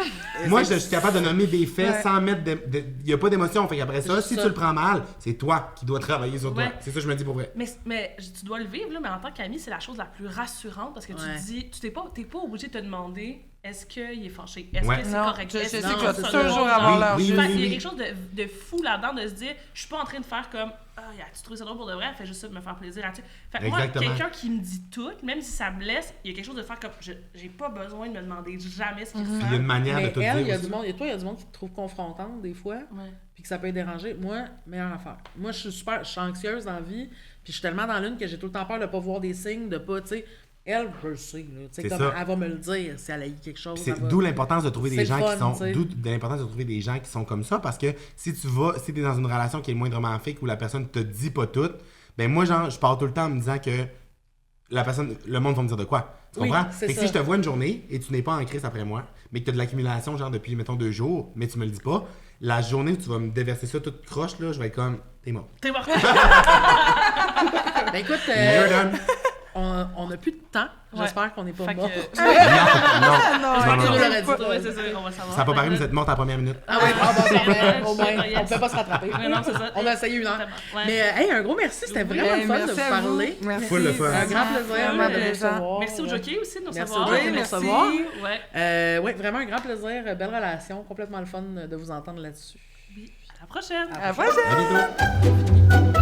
moi, je suis capable de nommer des faits sans mettre il y a pas d'émotion. Fait qu'après ça, juste si ça. tu le prends mal, c'est toi qui dois travailler sur toi. Ouais. C'est ça que je me dis pour vrai. Mais tu dois le vivre, là, mais en tant qu'ami, c'est la chose la plus rassurante parce que tu Ouais. te dis, t'es pas obligé de te demander est-ce qu'il est fâché, est-ce Ouais. que c'est Non, correct, je est-ce sais que que c'est tu vas sonore, toujours genre. avoir Oui, leur oui, juste. oui, Il y a oui. quelque chose de fou là-dedans de se dire, je suis pas en train de faire comme, ah, as-tu trouvé ça drôle pour de vrai, elle fait juste ça de me faire plaisir. Fait que moi, Exactement. quelqu'un qui me dit tout, même si ça blesse, il y a quelque chose de faire comme, j'ai pas besoin de me demander jamais ce qu'il Puis il y a une ressent. manière de Mais tout elle, il y dire a aussi. du monde, et toi, il y a du monde qui te trouve confrontante des fois, Ouais. puis que ça peut être déranger. Moi, meilleure affaire. Moi, je suis anxieuse dans la vie, puis je suis tellement dans l'une que j'ai tout le temps peur de pas voir des signes, de pas, tu sais. Elle, je le sais, là. Tu sais, C'est comme ça. elle va me le dire si elle a eu quelque chose. Puis c'est elle va- d'où l'importance de trouver C'est des le gens fun, qui sont tu sais. d'où l'importance de trouver des gens qui sont comme ça parce que si t'es dans une relation qui est moindrement fake où la personne te dit pas tout, ben moi genre je pars tout le temps en me disant que le monde va me dire de quoi. Tu Oui, comprends? c'est Fait que ça. si je te vois une journée et tu n'es pas en crise après moi, mais que tu as de l'accumulation genre depuis mettons 2 jours, mais tu me le dis pas, la journée où tu vas me déverser ça toute croche là, je vais être comme t'es mort. T'es mort. Ben écoute, You're done. on n'a plus de temps. Ouais. J'espère qu'on n'est pas Fait mort. que- Non, non. non, non, Tu non. l'aurais dit, toi. Ouais, c'est ça, on va savoir. Ça n'a pas paru, mais vous êtes morte à la première minute. Ah oui, bon, C'est vrai, au moins, yes. on ne peut pas se rattraper. Ouais, non, c'est ça. On a essayé 1 heure. Ouais. Mais hey, un gros merci, c'était Oui. vraiment le fun de Merci vous à vous. parler. Merci. Full le fun. Un grand plaisir Vraiment de vous plaisant. recevoir. Merci au jockey aussi de nous Merci recevoir. au jockey Oui, de nous merci. recevoir. Ouais. Oui, vraiment un grand plaisir, belle relation, complètement le fun de vous entendre là-dessus. À la prochaine. À la prochaine! À bientôt.